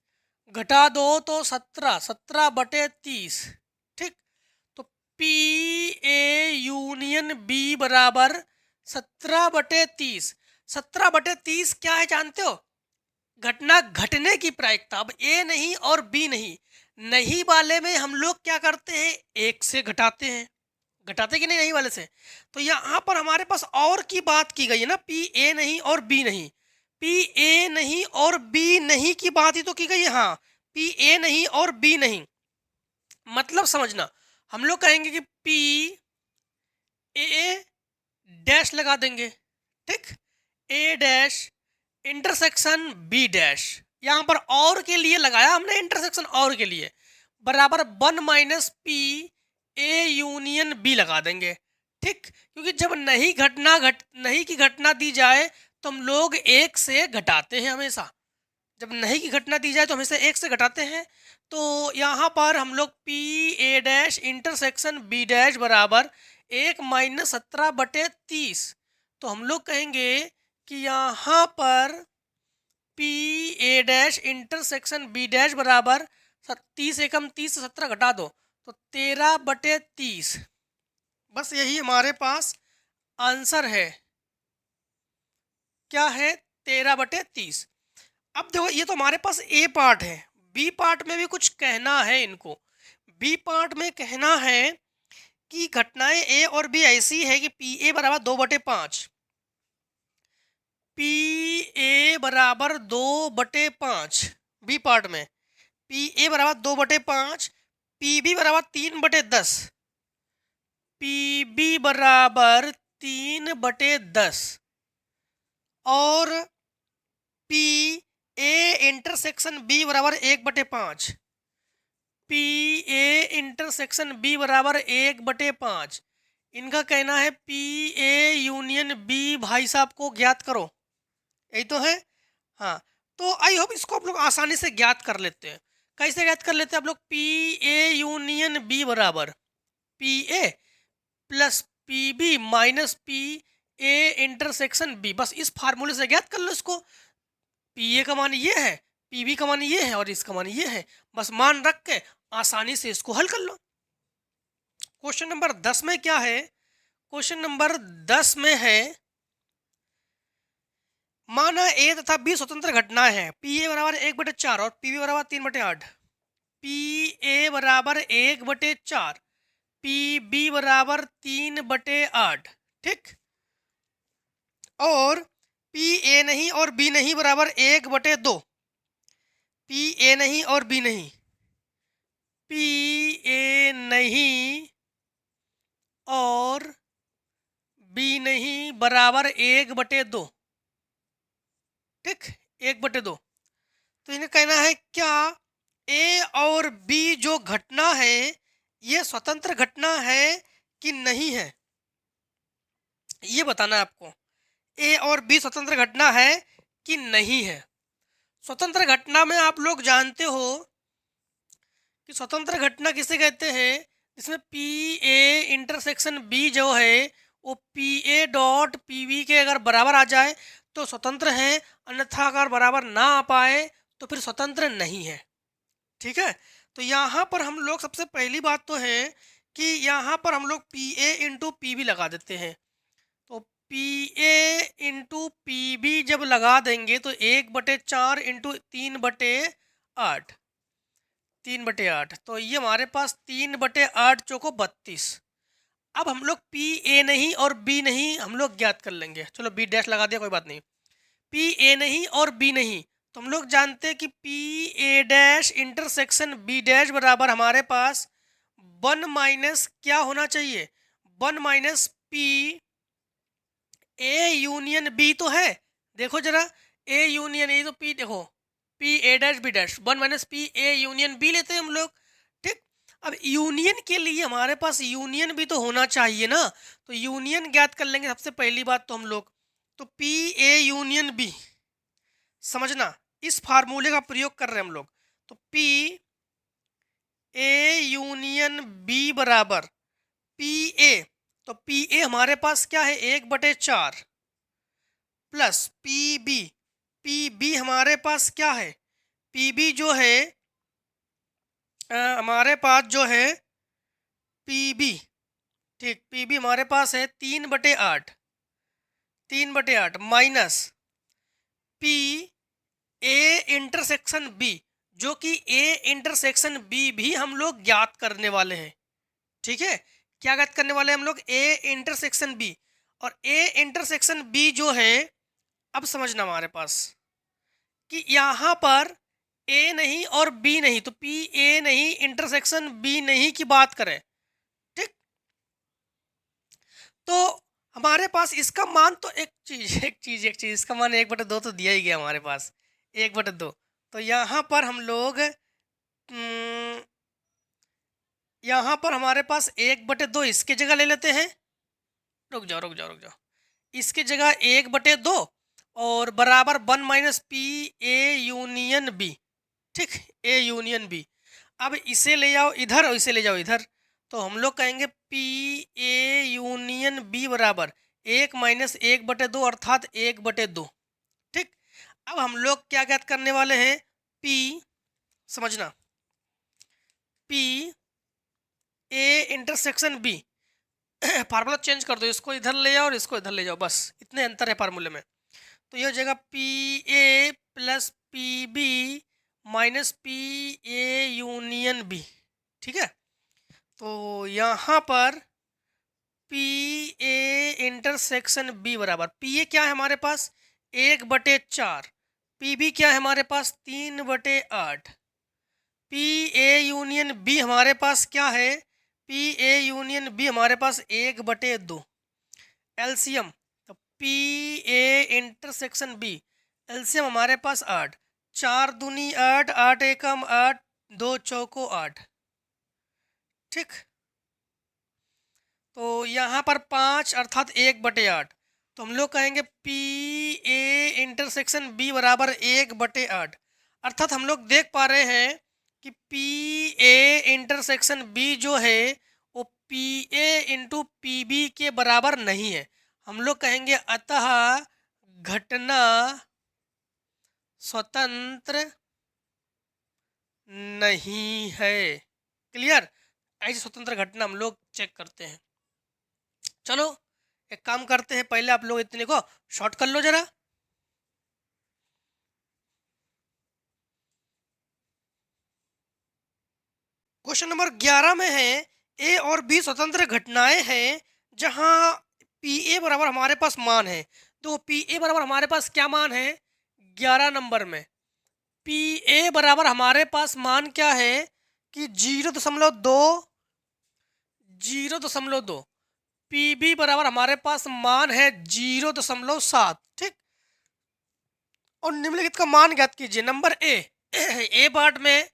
घटा दो तो 17/30। ठीक, तो पी ए यूनियन बी बराबर 17/30। 17/30 क्या है जानते हो, घटना घटने की प्रायिकता। अब ए नहीं और बी नहीं, नहीं वाले में हम लोग क्या करते हैं, 1 से घटाते हैं, घटाते कि नहीं वाले से। तो यहाँ पर हमारे पास और की बात की गई है ना, पी ए नहीं और बी नहीं, पी ए नहीं और बी नहीं की बात ही तो की गई है। हाँ, पी ए नहीं और बी नहीं, मतलब समझना, हम लोग कहेंगे कि पी ए डैश लगा देंगे। ठीक, ए डैश इंटरसेक्शन बी डैश, यहाँ पर और के लिए लगाया हमने, इंटरसेक्शन और के लिए बराबर 1 minus P A union B लगा देंगे। ठीक, क्योंकि जब नहीं की घटना दी जाए तो हम लोग 1 से घटाते हैं हमेशा, जब नहीं की घटना दी जाए तो हमेशा 1 से घटाते हैं। तो यहाँ पर हम लोग P A dash intersection B dash बराबर 1 माइनस 17/30। तो हम लोग कहेंगे कि यहाँ पर P A dash intersection B dash बराबर 30 एकम 30 से 17 घटा दो तो 13/30। बस यही हमारे पास आंसर है, क्या है 13/30। अब देखो ये तो हमारे पास ए पार्ट है, बी पार्ट में भी कुछ कहना है इनको। बी पार्ट में कहना है कि घटनाएं ए और बी ऐसी है कि पी ए बराबर 2/5, पी ए बराबर 2/5 बी पार्ट में, पी ए बराबर 2/5, पी बी बराबर 3/10, पी बी बराबर 3/10 और पी ए इंटरसेक्शन बी बराबर 1/5, पी ए इंटरसेक्शन बी बराबर 1/5। इनका कहना है पी ए यूनियन बी भाई साहब को ज्ञात करो, यही तो है। हाँ, तो आई होप इसको आप लोग आसानी से ज्ञात कर लेते हैं। कैसे ज्ञात कर लेते हैं आप लोग? पी ए यूनियन बी बराबर P A plus P B minus P A intersection B, बस इस फार्मूले से ज्ञात कर लो इसको। पी ए का मान ये है, पी बी का मान ये है और इसका मान ये है, बस मान रख के आसानी से इसको हल कर लो। क्वेश्चन नंबर 10 में क्या है? क्वेश्चन नंबर 10 में है माना ए तथा बी स्वतंत्र घटनाएं हैं। पी ए बराबर 1/4 और पी बी बराबर 3/8। पी ए बराबर 1/4, पी बी बराबर 3/8, ठीक। और पी ए नहीं और बी नहीं बराबर 1/2, पी ए नहीं और बी नहीं, पी ए नहीं और बी नहीं बराबर 1/2, ठीक, 1/2। तो इन्हें कहना है क्या ए और बी जो घटना है ये स्वतंत्र घटना है कि नहीं है, ये बताना है आपको। ए और बी स्वतंत्र घटना है कि नहीं है। स्वतंत्र घटना में आप लोग जानते हो कि स्वतंत्र घटना किसे कहते हैं? जिसमें पी ए इंटरसेक्शन बी जो है वो P A dot P B के अगर बराबर आ जाए तो स्वतंत्र है, अन्यथा अगर बराबर ना आ पाए तो फिर स्वतंत्र नहीं है, ठीक है। तो यहाँ पर हम लोग सबसे पहली बात तो है कि यहाँ पर हम लोग P A into P B लगा देते हैं। तो P A into P B जब लगा देंगे तो 1/4 इंटू 3/8, 3/8, तो ये हमारे पास 3/8 चौको 32। अब हम लोग पी ए नहीं और बी नहीं हम लोग ज्ञात कर लेंगे। चलो बी डैश लगा दिया, कोई बात नहीं। पी ए नहीं और बी नहीं तो हम लोग जानते हैं कि P A dash intersection B dash बराबर हमारे पास 1 माइनस क्या होना चाहिए? 1 minus P A union B तो है, देखो जरा, ए यूनियन ए तो पी, देखो P A dash B dash, 1 minus P A union B लेते हैं हम लोग, ठीक। अब यूनियन के लिए हमारे पास यूनियन भी तो होना चाहिए ना, तो यूनियन ज्ञात कर लेंगे सबसे पहली बात तो हम लोग। तो पी ए यूनियन बी, समझना इस फार्मूले का प्रयोग कर रहे हैं हम लोग। तो पी ए यूनियन बी बराबर पी ए, तो पी ए हमारे पास क्या है? 1/4 प्लस पी बी हमारे पास क्या है? पी बी जो है हमारे पास जो है पी बी, ठीक, पी बी हमारे पास है 3/8, 3/8 minus P A intersection B, जो कि ए इंटरसेक्शन बी भी हम लोग ज्ञात करने वाले हैं, ठीक है। क्या ज्ञात करने वाले हैं हम लोग? A intersection B. और ए इंटरसेक्शन बी जो है, अब समझना हमारे पास कि यहाँ पर ए नहीं और बी नहीं, तो पी ए नहीं इंटरसेक्शन बी नहीं की बात करें, ठीक। तो हमारे पास इसका मान तो एक चीज इसका मान 1/2 तो दिया ही गया हमारे पास, 1/2। तो यहाँ पर हम लोग यहाँ पर हमारे पास 1/2 इसके जगह ले लेते हैं। रुक जाओ, इसकी जगह 1/2 और बराबर 1 minus P A union B, ठीक, ए यूनियन बी। अब इसे ले जाओ इधर और इसे ले जाओ इधर, तो हम लोग कहेंगे पी ए यूनियन बी बराबर 1 माइनस 1/2 अर्थात 1/2, ठीक। अब हम लोग क्या ज्ञात करने वाले हैं? पी, समझना, P A intersection B, formula change कर दो, इसको इधर ले जाओ और इसको इधर ले जाओ, बस इतने अंतर है फार्मूले में। तो यह हो जाएगा P A plus P B minus P A union B. ठीक है, तो यहाँ पर पी ए इंटरसेक्शन बी बराबर पी ए क्या है हमारे पास 1/4, पी बी क्या है हमारे पास 3/8, पी ए यूनियन बी हमारे पास क्या है, पी ए यूनियन बी हमारे पास 1/2। एलसीएम तो P A intersection B, LCM हमारे पास 8, 4 दूनी 8, 8 एकम 8, 2 चौको 8। ठीक, तो यहाँ पर 5 अर्थात 1/8, तो हम लोग कहेंगे पी ए इंटरसेक्शन बी बराबर 1/8। अर्थात हम लोग देख पा रहे हैं कि पी ए इंटरसेक्शन बी जो है वो P A into P B के बराबर नहीं है। हम लोग कहेंगे अतः घटना स्वतंत्र नहीं है। क्लियर, ऐसी स्वतंत्र घटना हम लोग चेक करते हैं। चलो एक काम करते हैं, पहले आप लोग इतने को शॉर्ट कर लो जरा। क्वेश्चन नंबर 11 में है ए और बी स्वतंत्र घटनाएं हैं जहां पी ए बराबर हमारे पास मान है। तो पी ए बराबर हमारे पास क्या मान है 11 नंबर में, पी ए बराबर हमारे पास मान क्या है कि 0.2, 0.2। पी बी बराबर हमारे पास मान है 0.7। ठीक, और निम्नलिखित का मान ज्ञात कीजिए। नंबर ए ए पार्ट में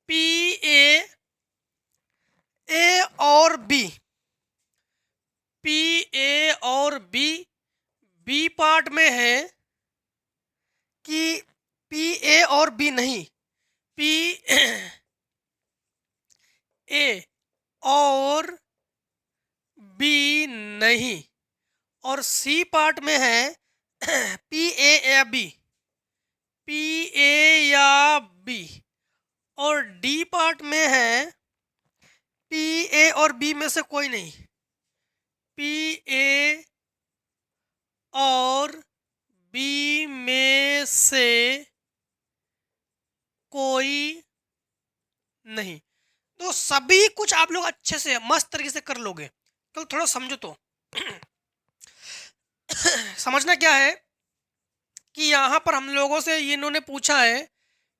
पी ए और बी, पी ए और बी, बी पार्ट में है कि पी ए और बी नहीं, पी ए और बी नहीं, और सी पार्ट में है पी ए या बी, पी ए या बी, और डी पार्ट में है पी ए और बी में से कोई नहीं, पी ए और बी में से कोई नहीं। तो सभी कुछ आप लोग अच्छे से मस्त तरीके से कर लोगे, तो थोड़ा समझो तो समझना क्या है कि यहाँ पर हम लोगों से इन्होंने पूछा है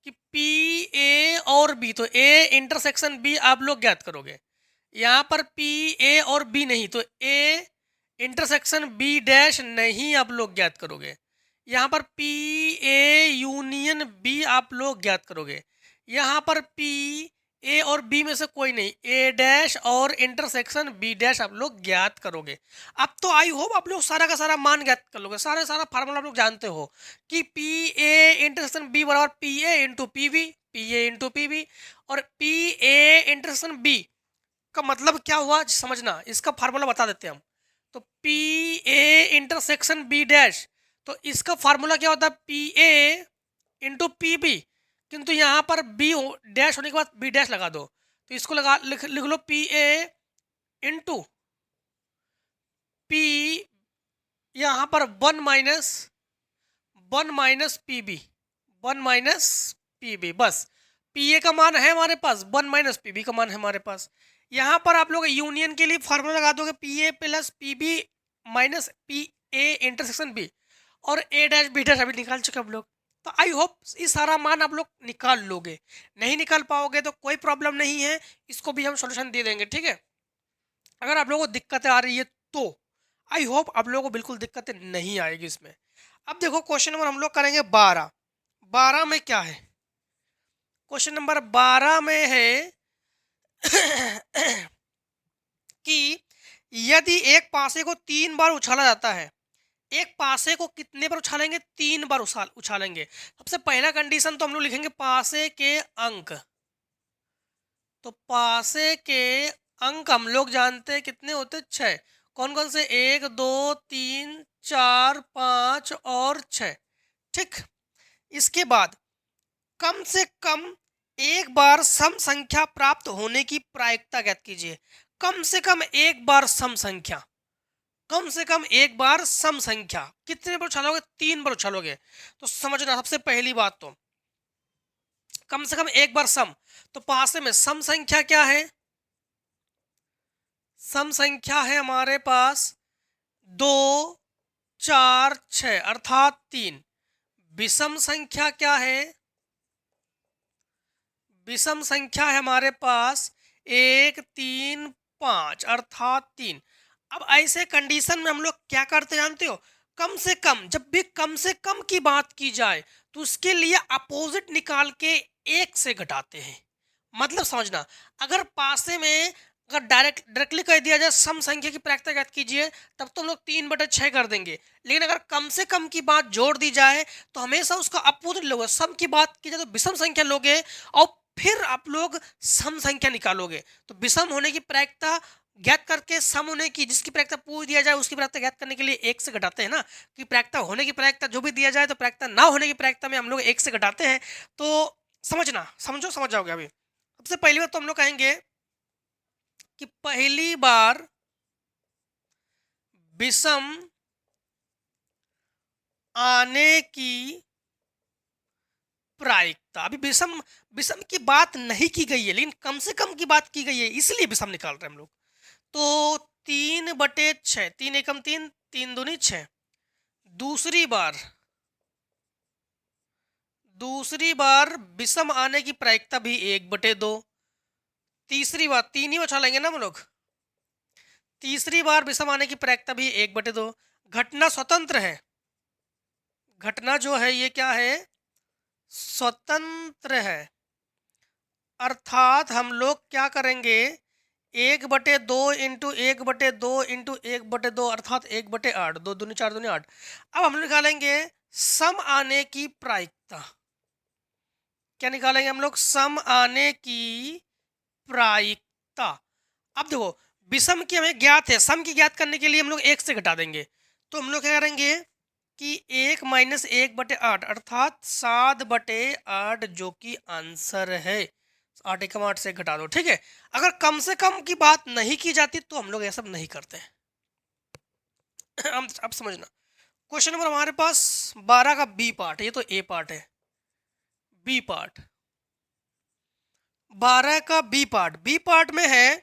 कि पी ए और बी, तो ए इंटरसेक्शन बी आप लोग ज्ञात करोगे। यहाँ पर पी ए और बी नहीं, तो ए इंटरसेक्शन बी डैश नहीं आप लोग ज्ञात करोगे। यहाँ पर पी ए यूनियन बी आप लोग ज्ञात करोगे। यहाँ पर पी ए और बी में से कोई नहीं, ए डैश और इंटरसेक्शन बी डैश आप लोग ज्ञात करोगे। अब तो आई होप आप लोग सारा का सारा मान ज्ञात कर लोगे, सारा फार्मूला आप लोग जानते हो कि पी ए इंटरसेक्शन बी बराबर P A into P B, P A into P B, और पी ए इंटरसेक्शन बी का मतलब क्या हुआ समझना, इसका फार्मूला बता देते हैं हम। तो P A intersection B dash, तो इसका फार्मूला क्या होता है P A into P B, किंतु यहाँ पर बी डैश होने के बाद बी डैश लगा दो, तो इसको लिख लो पी ए इंटू पी, यहाँ पर 1 minus P B, 1 minus P B, बस पी ए का मान है हमारे पास, 1 माइनस पी बी का मान है हमारे पास। यहाँ पर आप लोग यूनियन के लिए फार्मूला लगा दोगे P A plus P B minus P A intersection B, और ए डैश बी डैश अभी निकाल चुके हम लोग। तो आई होप ये सारा मान आप लोग निकाल लोगे। नहीं निकाल पाओगे तो कोई प्रॉब्लम नहीं है, इसको भी हम सॉल्यूशन दे देंगे। ठीक है, अगर आप लोगों को दिक्कतें आ रही है तो आई होप आप लोगों को बिल्कुल दिक्कतें नहीं आएगी इसमें। अब देखो क्वेश्चन नंबर हम लोग करेंगे 12। 12 में क्या है, क्वेश्चन नंबर 12 में है कि यदि एक पासे को 3 बार उछाला जाता है, एक पासे को कितने बार उछालेंगे 3 बार उछालेंगे। सबसे पहला कंडीशन तो हम लोग लिखेंगे पासे के अंक, तो पासे के अंक हम लोग जानते हैं कितने होते 6। कौन कौन से 1 2 3 4 5 और 6। ठीक, इसके बाद कम से कम एक बार सम संख्या प्राप्त होने की प्रायिकता ज्ञात कीजिए। कम से कम एक बार सम संख्या, कम से कम एक बार सम संख्या कितने बार उछालोगे 3 बार उछालोगे। तो समझना सबसे पहली बात तो कम से कम एक बार सम, तो पासे में सम संख्या क्या है? सम संख्या है हमारे पास 2, 4, 6 अर्थात 3। विषम संख्या क्या है? विषम संख्या है हमारे पास 1, 3, 5 अर्थात 3। अब ऐसे कंडीशन में हम लोग क्या करते जानते हो? कम से कम, जब भी कम से कम की बात की जाए तो उसके लिए अपोजिट निकाल के एक से घटाते हैं। मतलब समझना, अगर पासे में अगर डायरेक्टली कह दिया जाए सम संख्या की प्रायिकता ज्ञात कीजिए, तब तो हम लोग 3/6 कर देंगे। लेकिन अगर कम से कम की बात जोड़ दी जाए तो हमेशा उसका अपोजिट लोगे। सम की बात की जाए तो विषम संख्या लोगे और फिर आप लोग सम संख्या निकालोगे। तो विषम होने की प्रायिकता ज्ञात करके सम होने की, जिसकी प्रायिकता पूछ दिया जाए उसकी प्रायिकता ज्ञात करने के लिए एक से घटाते हैं ना, कि प्रायिकता होने की प्रायिकता जो भी दिया जाए तो प्रायिकता ना होने की प्रायिकता में हम लोग एक से घटाते हैं। तो समझना, समझ जाओगे। अभी सबसे पहली बात तो हम लोग कहेंगे कि पहली बार विषम आने की प्रायिकता, अभी विषम विषम की बात नहीं की गई है लेकिन कम से कम की बात की गई है, इसलिए विषम निकाल रहे हैं हम लोग। तो 3/6, 3 एकम 3, 3 दूनी 6। दूसरी बार विषम आने की प्रायिकता भी 1/2। तीसरी बार, 3 ही बचा लेंगे ना हम लोग। तीसरी बार विषम आने की प्रायिकता भी 1/2। घटना स्वतंत्र है, घटना जो है ये क्या है? स्वतंत्र है। अर्थात हम लोग क्या करेंगे? 1/2 इंटू 1/2 इंटू 1/2 अर्थात 1/8। 2 दूनी 4 दूनी 8। अब हम निकालेंगे सम आने की प्रायिकता। क्या निकालेंगे हम लोग? सम आने की प्रायिकता। अब देखो, विषम की हमें ज्ञात है, सम की ज्ञात करने के लिए हम लोग एक से घटा देंगे। तो हम लोग क्या करेंगे कि 1 माइनस 1/8 अर्थात 7/8 जो कि आंसर है। 8 एकम 8 से घटा दो, ठीक है। अगर कम से कम की बात नहीं की जाती तो हम लोग ये सब नहीं करते हैं। अब समझना, क्वेश्चन नंबर हमारे पास 12 का बी पार्ट, ये तो ए पार्ट है। बी पार्ट, 12 का बी पार्ट में है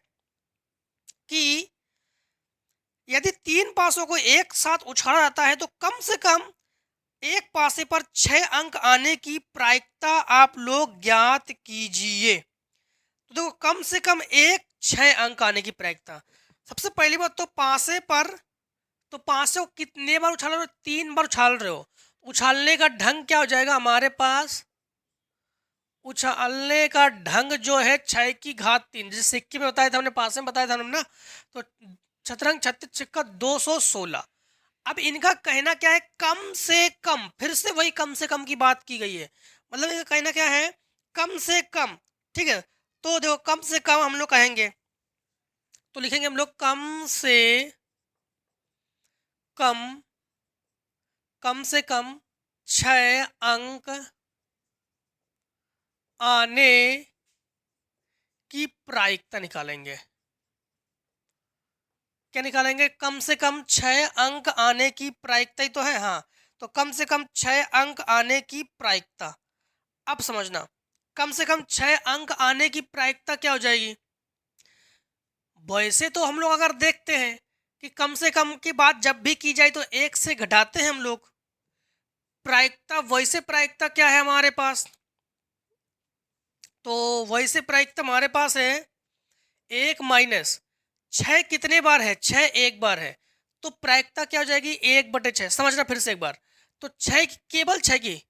कि यदि 3 पासों को एक साथ उछाला जाता है तो कम से कम एक पासे पर 6 अंक आने की प्रायिकता आप लोग ज्ञात कीजिए। तो देखो, कम से कम एक 6 अंक आने की प्रायिकता। सबसे पहली बात तो पासे पर, तो पासे को कितने बार उछाल रहे हो? 3 बार उछाल रहे हो। उछालने का ढंग क्या हो जाएगा हमारे पास? उछालने का ढंग जो है 6 की घात 3, जैसे सिक्के में बताया था हमने, पासे में बताया था हमने ना। तो शतरंग 36 छिक्का 216। अब इनका कहना क्या है? कम से कम, फिर से वही कम से कम की बात की गई है। मतलब इनका कहना क्या है? कम से कम, ठीक है। तो देखो, कम से कम हम लोग कहेंगे तो लिखेंगे हम लोग कम से कम 6 अंक आने की प्रायिकता निकालेंगे। क्या निकालेंगे? कम से कम 6 अंक आने की प्रायिकता ही तो है, हाँ। तो कम से कम 6 अंक आने की प्रायिकता। अब समझना, कम से कम 6 अंक आने की प्रायिकता क्या हो जाएगी? वैसे तो हम लोग अगर देखते हैं कि कम से कम की बात जब भी की जाए तो एक से घटाते हैं हम लोग प्रायिकता। वैसे प्रायिकता क्या है हमारे पास? तो वैसे प्रायिकता हमारे पास है 1 माइनस 6 कितने बार है? 6 एक बार है। तो प्रायिकता क्या हो जाएगी? 1/6। समझना फिर से एक बार, तो 6 केवल 6 की,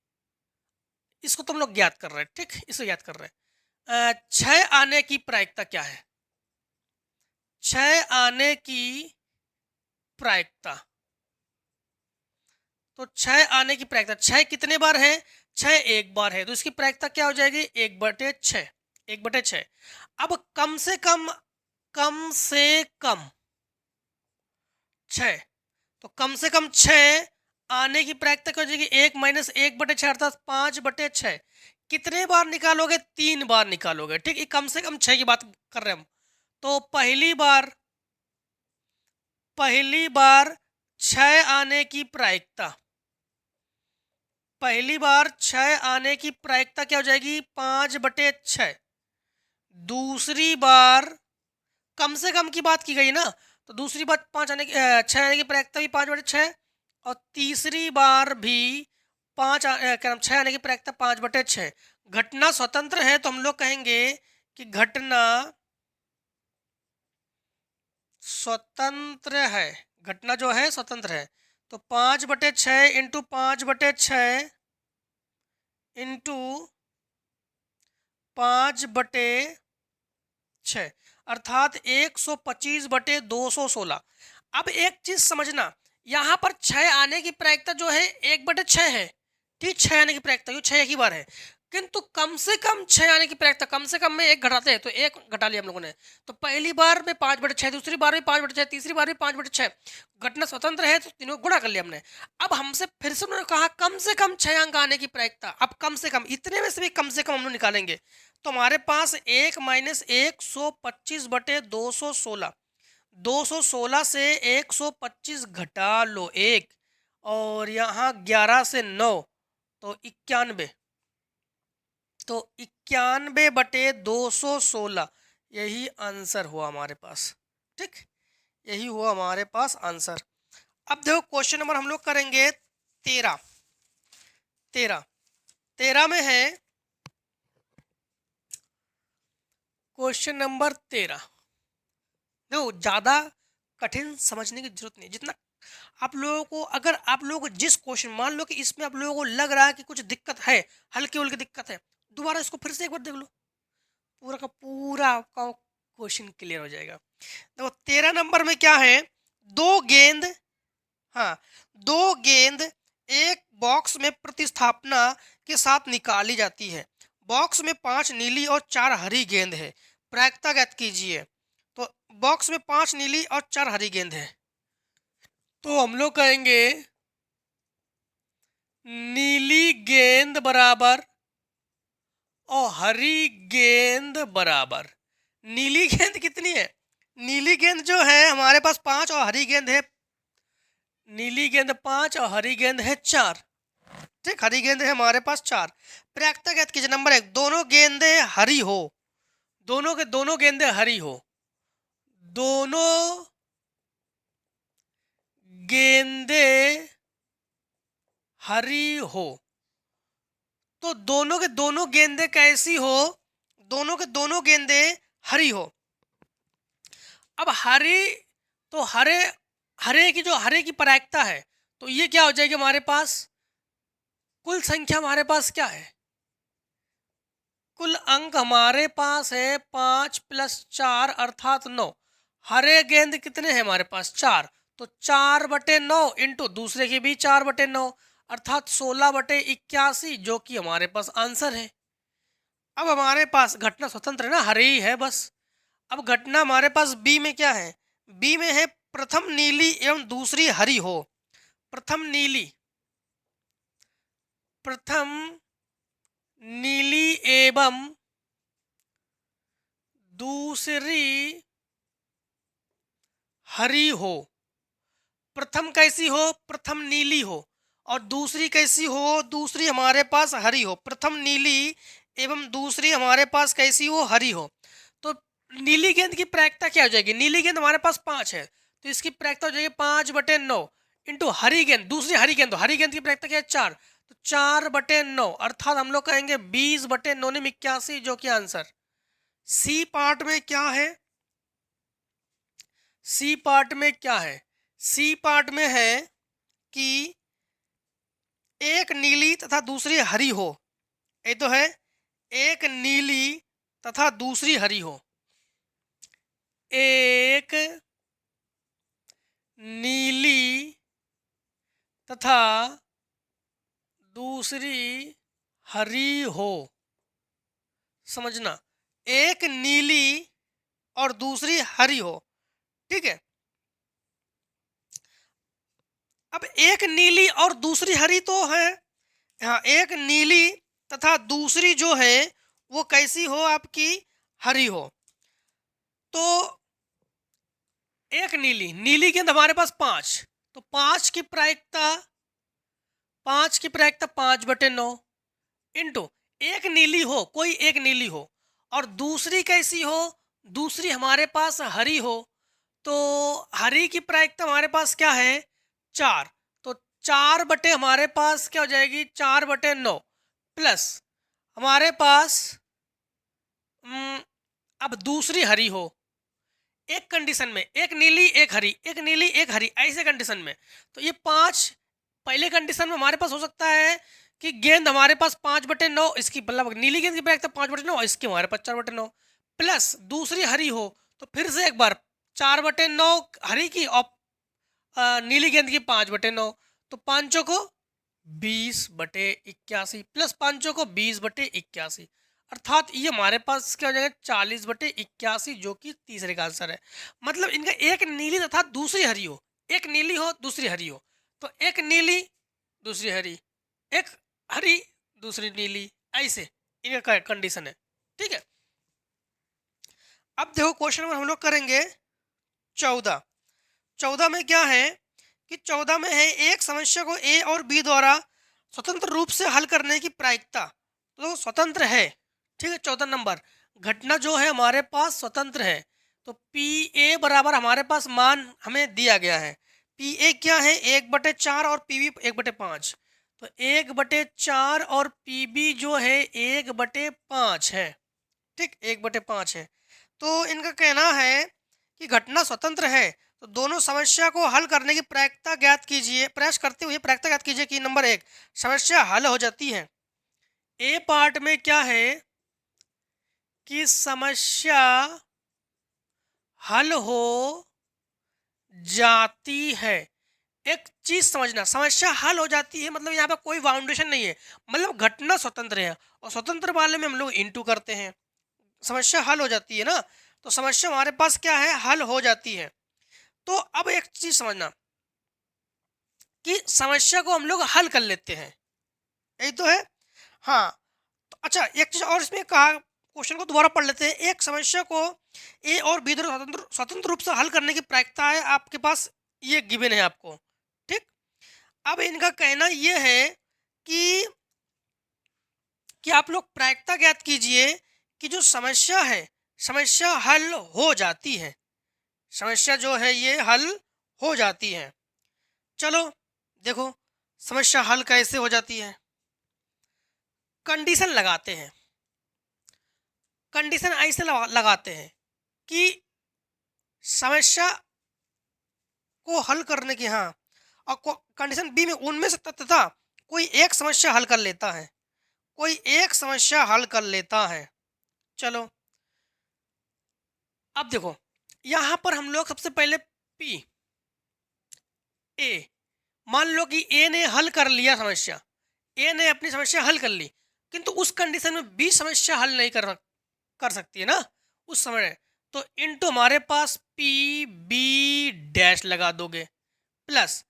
इसको तुम लोग ज्ञात कर रहे हैं, ठीक, इसको ज्ञात कर रहे हैं। 6 आने की प्रायिकता क्या है? 6 आने की प्रायिकता, तो 6 आने की प्रायिकता, 6 कितने बार है? 6 एक बार है। तो इसकी प्रायिकता क्या हो जाएगी? 1/6। 1/6। अब कम से कम 6, तो कम से कम 6 आने की प्रायिकता क्या हो जाएगी? 1 माइनस 1/6 अर्थात 5/6। कितने बार निकालोगे? 3 बार निकालोगे, ठीक। ये कम से कम 6 की बात कर रहे हैं हम। तो पहली बार 6 आने की प्रायिकता, पहली बार 6 आने की प्रायिकता क्या हो जाएगी, 5/6। दूसरी बार कम से कम की बात की गई ना, तो दूसरी बार 6 आने की प्रायिकता भी 5/6, और तीसरी बार भी 6 आने की प्रायिकता 5/6। घटना स्वतंत्र है तो हम लोग कहेंगे कि घटना स्वतंत्र है, घटना जो है स्वतंत्र है। तो 5/6 इंटू 5/6 इंटू 5/6 अर्थात 125/216। अब एक चीज समझना, यहाँ पर 6 आने की प्रायिकता जो है 1/6 है, ठीक, 6 आने की प्रायिकता, 6 एक ही बार है, किंतु कम से कम 6 आने की प्रायिकता, कम से कम में एक घटाते हैं तो एक घटा लिया हम लोगों ने। तो पहली बार में 5/6, दूसरी बार में 5/6, तीसरी बार में 5/6। घटना स्वतंत्र है तो तीनों को गुणा कर लिया हमने। अब हमसे फिर से उन्होंने कहा कम से कम 6 अंक आने की प्रायिकता। अब कम से कम इतने में से भी कम से कम हम लोग निकालेंगे, तो हमारे पास 1 माइनस 125/216, 216 से 125 घटा लो 1, और यहाँ 11 से 9 तो 91, तो 91/216 यही आंसर हुआ हमारे पास, ठीक, यही हुआ हमारे पास आंसर। अब देखो क्वेश्चन नंबर हम लोग करेंगे 13। 13 में है क्वेश्चन नंबर 13। देखो ज़्यादा कठिन समझने की जरूरत नहीं, जितना आप लोगों को, अगर आप लोगों को जिस क्वेश्चन, मान लो कि इसमें आप लोगों को लग रहा है कि कुछ दिक्कत है, हल्की उल्की दिक्कत है, दोबारा इसको फिर से एक बार देख लो, पूरा का पूरा आपका क्वेश्चन क्लियर हो जाएगा। देखो 13 नंबर में क्या है, दो गेंद, हाँ, दो गेंद एक बॉक्स में प्रतिस्थापना के साथ निकाली जाती है। बॉक्स में 5 नीली और 4 हरी गेंद है, प्रायिकता ज्ञात कीजिए। तो बॉक्स में 5 नीली और 4 हरी गेंद है, तो हम लोग कहेंगे नीली गेंद बराबर और हरी गेंद बराबर। नीली गेंद कितनी है, नीली गेंद जो है हमारे पास 5 और हरी गेंद है, नीली गेंद 5 और हरी गेंद है 4, ठीक, हरी गेंद है हमारे पास 4। प्रायिकता ज्ञात कीजिए। नंबर 1, दोनों गेंदें हरी हो, दोनों गेंदें हरी हो, दोनों गेंदें हरी हो, तो दोनों के दोनों गेंदें कैसी हो, दोनों के दोनों गेंदें हरी हो। अब हरी, तो हरे हरे की जो हरे की प्रायिकता है, तो ये क्या हो जाएगी हमारे पास, कुल संख्या हमारे पास क्या है, कुल अंक हमारे पास है 5 + 4 अर्थात 9। हरे गेंद कितने हैं हमारे पास, 4, तो 4/9 इंटू दूसरे के भी 4/9 अर्थात 16/81, जो कि हमारे पास आंसर है। अब हमारे पास घटना स्वतंत्र है ना, हरे ही है बस। अब घटना हमारे पास बी में क्या है, बी में है प्रथम नीली एवं दूसरी हरी हो। प्रथम नीली एवं दूसरी हरी हो। प्रथम कैसी हो, प्रथम नीली हो, और दूसरी कैसी हो, दूसरी हमारे पास हरी हो। प्रथम नीली एवं दूसरी हमारे पास कैसी हो, हरी हो। तो नीली गेंद की प्रायिकता क्या हो जाएगी, नीली गेंद हमारे पास 5 है, तो इसकी प्रायिकता हो जाएगी 5/9 इंटू हरी गेंद, दूसरी हरी गेंद, तो हरी गेंद की प्रायिकता क्या है 4, तो 4/9 अर्थात हम लोग कहेंगे 20/981, जो कि आंसर। सी पार्ट में क्या है, सी पार्ट में क्या है, सी पार्ट में है कि एक नीली तथा दूसरी हरी हो, ये तो है, एक नीली तथा दूसरी हरी हो, एक नीली तथा दूसरी हरी हो। समझना, एक नीली और दूसरी हरी हो, ठीक है। अब एक नीली और दूसरी हरी तो है, हाँ, एक नीली तथा दूसरी जो है वो कैसी हो, आपकी हरी हो। तो एक नीली गेंद हमारे पास 5, तो 5 की प्रायिकता 5 की प्रायिकता 5/9 इंटू एक नीली हो, कोई एक नीली हो और दूसरी कैसी हो, दूसरी हमारे पास हरी हो, तो हरी की प्रायिकता हमारे पास क्या है 4, तो 4 बटे हमारे पास क्या हो जाएगी 4/9 प्लस हमारे पास अब दूसरी हरी हो, एक कंडीशन में एक नीली एक हरी, एक नीली एक हरी, ऐसे कंडीशन में तो ये 5 पहले कंडीशन में हमारे पास हो सकता है कि गेंद हमारे पास 5/9, इसकी मतलब नीली गेंद की प्रायिकता 5/9 और इसकी हमारे पास 4/9 प्लस दूसरी हरी हो, तो फिर से एक बार 4/9 हरी की और नीली गेंद की 5/9, तो पांचों को 20/81 प्लस पांचों को 20/81, अर्थात ये हमारे पास क्या हो जाएगा 40/81, जो कि तीसरे का आंसर है। मतलब इनका एक नीली तथा दूसरी हरी हो, एक नीली हो दूसरी हरी हो, तो एक नीली दूसरी हरी, एक हरी दूसरी नीली, ऐसे इनका कंडीशन है। ठीक है, अब देखो क्वेश्चन नंबर हम लोग करेंगे 14 में क्या है कि 14 में है एक समस्या को ए और बी द्वारा स्वतंत्र रूप से हल करने की प्रायिकता, तो स्वतंत्र है। ठीक है, 14 नंबर घटना जो है हमारे पास स्वतंत्र है, तो पी ए बराबर हमारे पास मान हमें दिया गया है। पी ए क्या है 1/4 और पी बी 1/5, तो 1/4 और पी बी जो है 1/5 है। ठीक, 1/5 है। तो इनका कहना है कि घटना स्वतंत्र है, तो दोनों समस्या को हल करने की प्रायिकता ज्ञात कीजिए, प्रयास करते हुए प्रायिकता ज्ञात कीजिए कि नंबर 1 समस्या हल हो जाती है। ए पार्ट में क्या है कि समस्या हल हो जाती है। एक चीज समझना, समस्या हल हो जाती है मतलब यहाँ पे कोई बाउंडेशन नहीं है, मतलब घटना स्वतंत्र है और स्वतंत्र वाले में हम लोग इंटू करते हैं। समस्या हल हो जाती है ना, तो समस्या हमारे पास क्या है हल हो जाती है। तो अब एक चीज समझना कि समस्या को हम लोग हल कर लेते हैं, यही तो है। हाँ, तो अच्छा एक चीज और इसमें कहा, क्वेश्चन को दोबारा पढ़ लेते हैं। एक समस्या को ए और बी द्वारा स्वतंत्र स्वतंत्र रूप से हल करने की प्रायिकता है आपके पास, ये गिवन है आपको। ठीक, अब इनका कहना यह है कि आप लोग प्रायिकता ज्ञात कीजिए कि जो समस्या है समस्या हल हो जाती है, समस्या जो है ये हल हो जाती है। चलो देखो समस्या हल कैसे हो जाती है, कंडीशन लगाते हैं। कंडीशन ऐसे लगाते हैं कि समस्या को हल करने की, हाँ, और कंडीशन बी में उनमें से तथा कोई एक समस्या हल कर लेता है, कोई एक समस्या हल कर लेता है। चलो अब देखो यहां पर हम लोग सबसे पहले पी ए, मान लो कि ए ने हल कर लिया समस्या, ए ने अपनी समस्या हल कर ली, किंतु उस कंडीशन में बी समस्या हल नहीं कर सकती है ना उस समय, तो इनटू हमारे पास पी बी डैश लगा दोगे, प्लस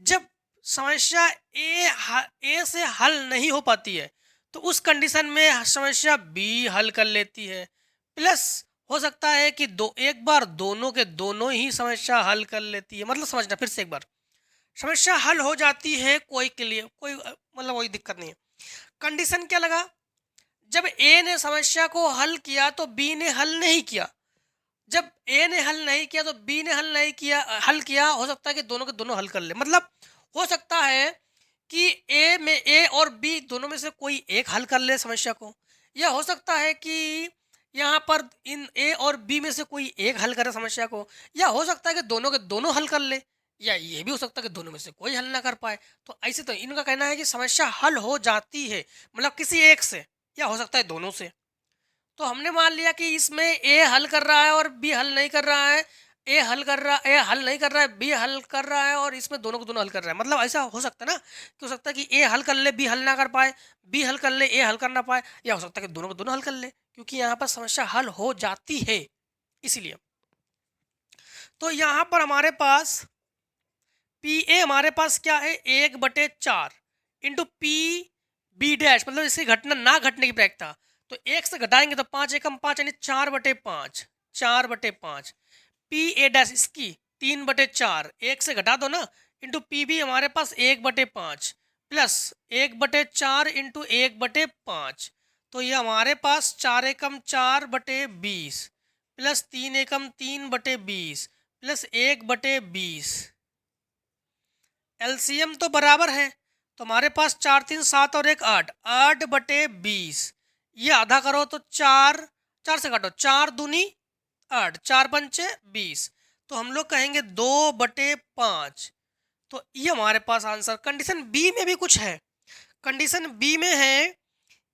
जब समस्या ए से हल नहीं हो पाती है तो उस कंडीशन में समस्या बी हल कर लेती है, प्लस हो सकता है कि एक बार दोनों के दोनों ही समस्या हल कर लेती है। मतलब समझना फिर से एक बार, समस्या हल हो जाती है कोई के लिए कोई मतलब कोई दिक्कत नहीं है। कंडीशन क्या लगा, जब ए ने समस्या को हल किया तो बी ने हल नहीं किया, जब ए ने हल नहीं किया तो बी ने हल किया, हो सकता है कि दोनों के दोनों हल कर ले। मतलब हो सकता है कि ए और बी दोनों में से कोई एक हल कर ले समस्या को, या हो सकता है कि यहाँ पर इन ए और बी में से कोई एक हल करे समस्या को, या हो सकता है कि दोनों के दोनों हल कर ले, या ये भी हो सकता है कि दोनों में से कोई हल ना कर पाए। तो ऐसे तो इनका कहना है कि समस्या हल हो जाती है मतलब किसी एक से, या हो सकता है दोनों से। तो हमने मान लिया कि इसमें ए हल कर रहा है और बी हल नहीं कर रहा है, ए हल नहीं कर रहा है, बी हल कर रहा है, और इसमें दोनों को दोनों हल कर रहा है। मतलब ऐसा हो सकता है ना कि हो सकता है कि ए हल कर ले बी हल ना कर पाए, बी हल कर ले ए हल कर ना पाए, या हो सकता है कि दोनों को दोनों हल कर ले, क्योंकि यहाँ पर समस्या हल हो जाती है इसीलिए। तो यहाँ पर हमारे पास पी ए हमारे पास क्या है 1/4 इंटू पी बी डैश, मतलब इसकी घटना ना घटने की प्रायिकता, तो एक से घटाएंगे तो 5 एकम 5 यानी 4/5, 4/5 पी ए डैश इसकी 3/4, एक से घटा दो ना, इंटू पी बी हमारे पास 1/5 प्लस 1/4 इंटू 1/5, तो ये हमारे पास 4 एकम 4/20 प्लस 3 एकम 3/20 प्लस 1/20। एलसीएम तो बराबर है, तो हमारे पास 4 3 7 और 1 8, 8/20। ये आधा करो तो 4, 4 से काटो, 4 दूनी 8, 4 पंचे 20, तो हम लोग कहेंगे 2/5। तो ये हमारे पास आंसर। कंडीशन बी में भी कुछ है। कंडीशन बी में है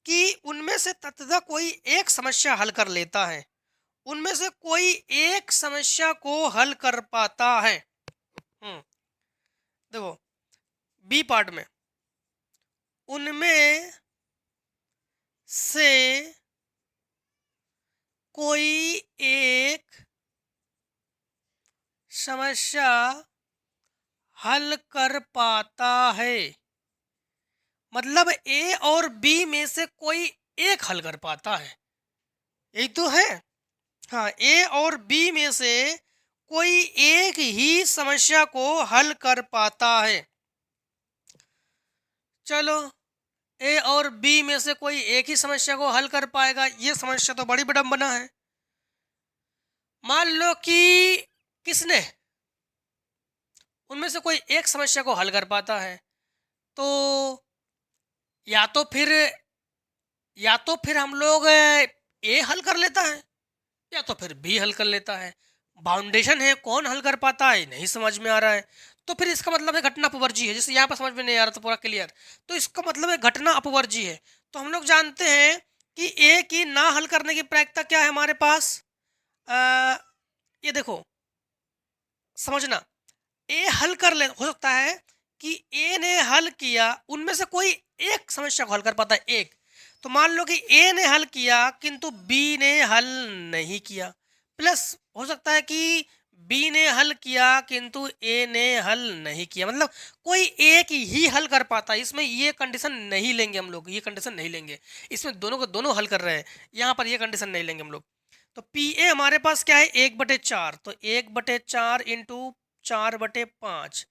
कि उनमें से तत्वतः कोई एक समस्या हल कर लेता है, उनमें से कोई एक समस्या को हल कर पाता है। देखो बी पार्ट में, उनमें से कोई एक समस्या हल कर पाता है, मतलब ए और बी में से कोई एक हल कर पाता है, यही तो है। हाँ, ए और बी में से कोई एक ही समस्या को हल कर पाता है। चलो, ए और बी में से कोई एक ही समस्या को हल कर पाएगा, ये समस्या तो बड़ी विडंबना है। मान लो कि किसने उनमें से कोई एक समस्या को हल कर पाता है, तो या तो फिर हम लोग ए हल कर लेता है या तो फिर बी हल कर लेता है। बाउंडेशन है, कौन हल कर पाता है नहीं समझ में आ रहा है, तो फिर इसका मतलब है घटना अपवर्जी है। जैसे यहाँ पर समझ में नहीं आ रहा तो पूरा क्लियर, तो इसका मतलब है घटना अपवर्जी है। तो हम लोग जानते हैं कि ए की ना हल करने की प्रायिकता क्या है हमारे पास। ये देखो, समझना, ए हल कर ले, हो सकता है कि ए ने हल किया, उनमें से कोई एक समस्या को हल कर पाता है, एक। तो मान लो कि ए ने हल किया किंतु बी ने हल नहीं किया, प्लस हो सकता है कि बी ने हल किया किंतु ए ने हल नहीं किया, मतलब कोई एक ही हल कर पाता है। इसमें ये कंडीशन नहीं लेंगे हम लोग, ये कंडीशन नहीं लेंगे। इसमें दोनों को दोनों हल कर रहे हैं, यहाँ पर ये कंडीशन नहीं लेंगे हम लोग। तो पी ए हमारे पास क्या है, 1/4, तो 1/4 इंटू 4/5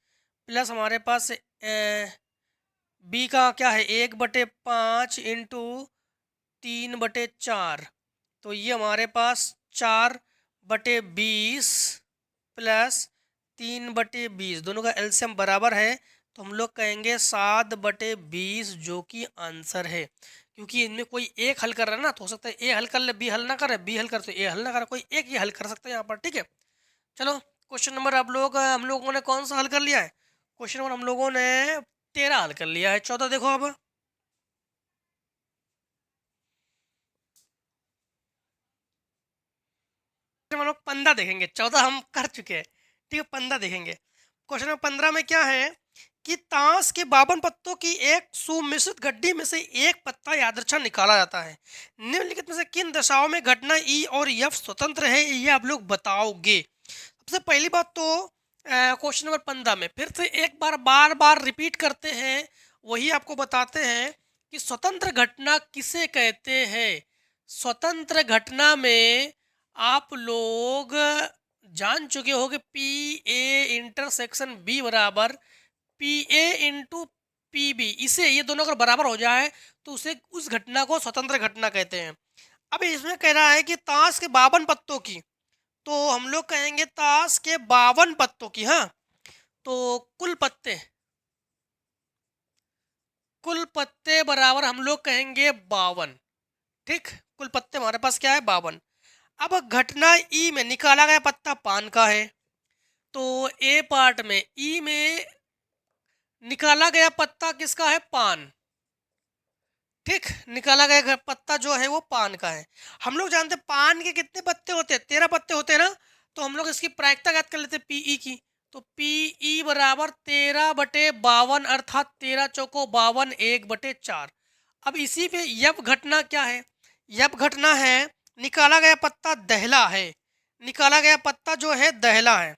प्लस हमारे पास बी का क्या है, 1/5 इंटू 3/4, तो ये हमारे पास 4/20 प्लस 3/20, दोनों का एलसीएम बराबर है, तो हम लोग कहेंगे 7/20 जो कि आंसर है। क्योंकि इनमें कोई एक हल कर रहा है ना, तो हो सकता है ए हल कर ले बी हल ना करे, बी हल कर तो ए हल ना करे, कोई एक ही हल कर सकता है यहाँ पर। ठीक है, चलो क्वेश्चन नंबर हम लोगों ने कौन सा हल कर लिया है। क्वेश्चन नंबर हम लोगों ने 13 हल कर लिया है। 14 देखो, अब हम लोग 15 देखेंगे, 14 हम कर चुके हैं। ठीक है, 15 देखेंगे। क्वेश्चन नंबर 15 में क्या है कि ताश के 52 पत्तों की एक सुमिश्रित गड्डी में से एक पत्ता यादृच्छा निकाला जाता है। निम्नलिखित में से किन दशाओं में घटना ई और एफ स्वतंत्र है, ये आप लोग बताओगे। सबसे पहली बात तो क्वेश्चन नंबर 15 में फिर से एक बार बार रिपीट करते हैं, वही आपको बताते हैं कि स्वतंत्र घटना किसे कहते हैं। स्वतंत्र घटना में आप लोग जान चुके हो कि पी ए इंटरसेक्शन बी बराबर P A into P B, इसे ये दोनों अगर बराबर हो जाए तो उसे उस घटना को स्वतंत्र घटना कहते हैं। अब इसमें कह रहा है कि ताश के 52 पत्तों की, तो हम लोग कहेंगे ताश के 52 पत्तों की। हाँ, तो कुल पत्ते बराबर हम लोग कहेंगे 52। ठीक, कुल पत्ते हमारे पास क्या है, 52। अब घटना ई में निकाला गया पत्ता पान का है, तो ए पार्ट में ई में निकाला गया पत्ता किसका है, पान। ठीक, निकाला गया पत्ता जो है वो पान का है। हम लोग जानते हैं पान के कितने पत्ते होते हैं, 13 पत्ते होते हैं ना, तो हम लोग इसकी प्रायिकता ज्ञात कर लेते हैं पीई की। तो पीई बराबर 13/52, अर्थात 13 चौको 52, 1/4। अब इसी पे यब घटना क्या है, यब घटना है निकाला गया पत्ता दहला है, निकाला गया पत्ता जो है दहला है।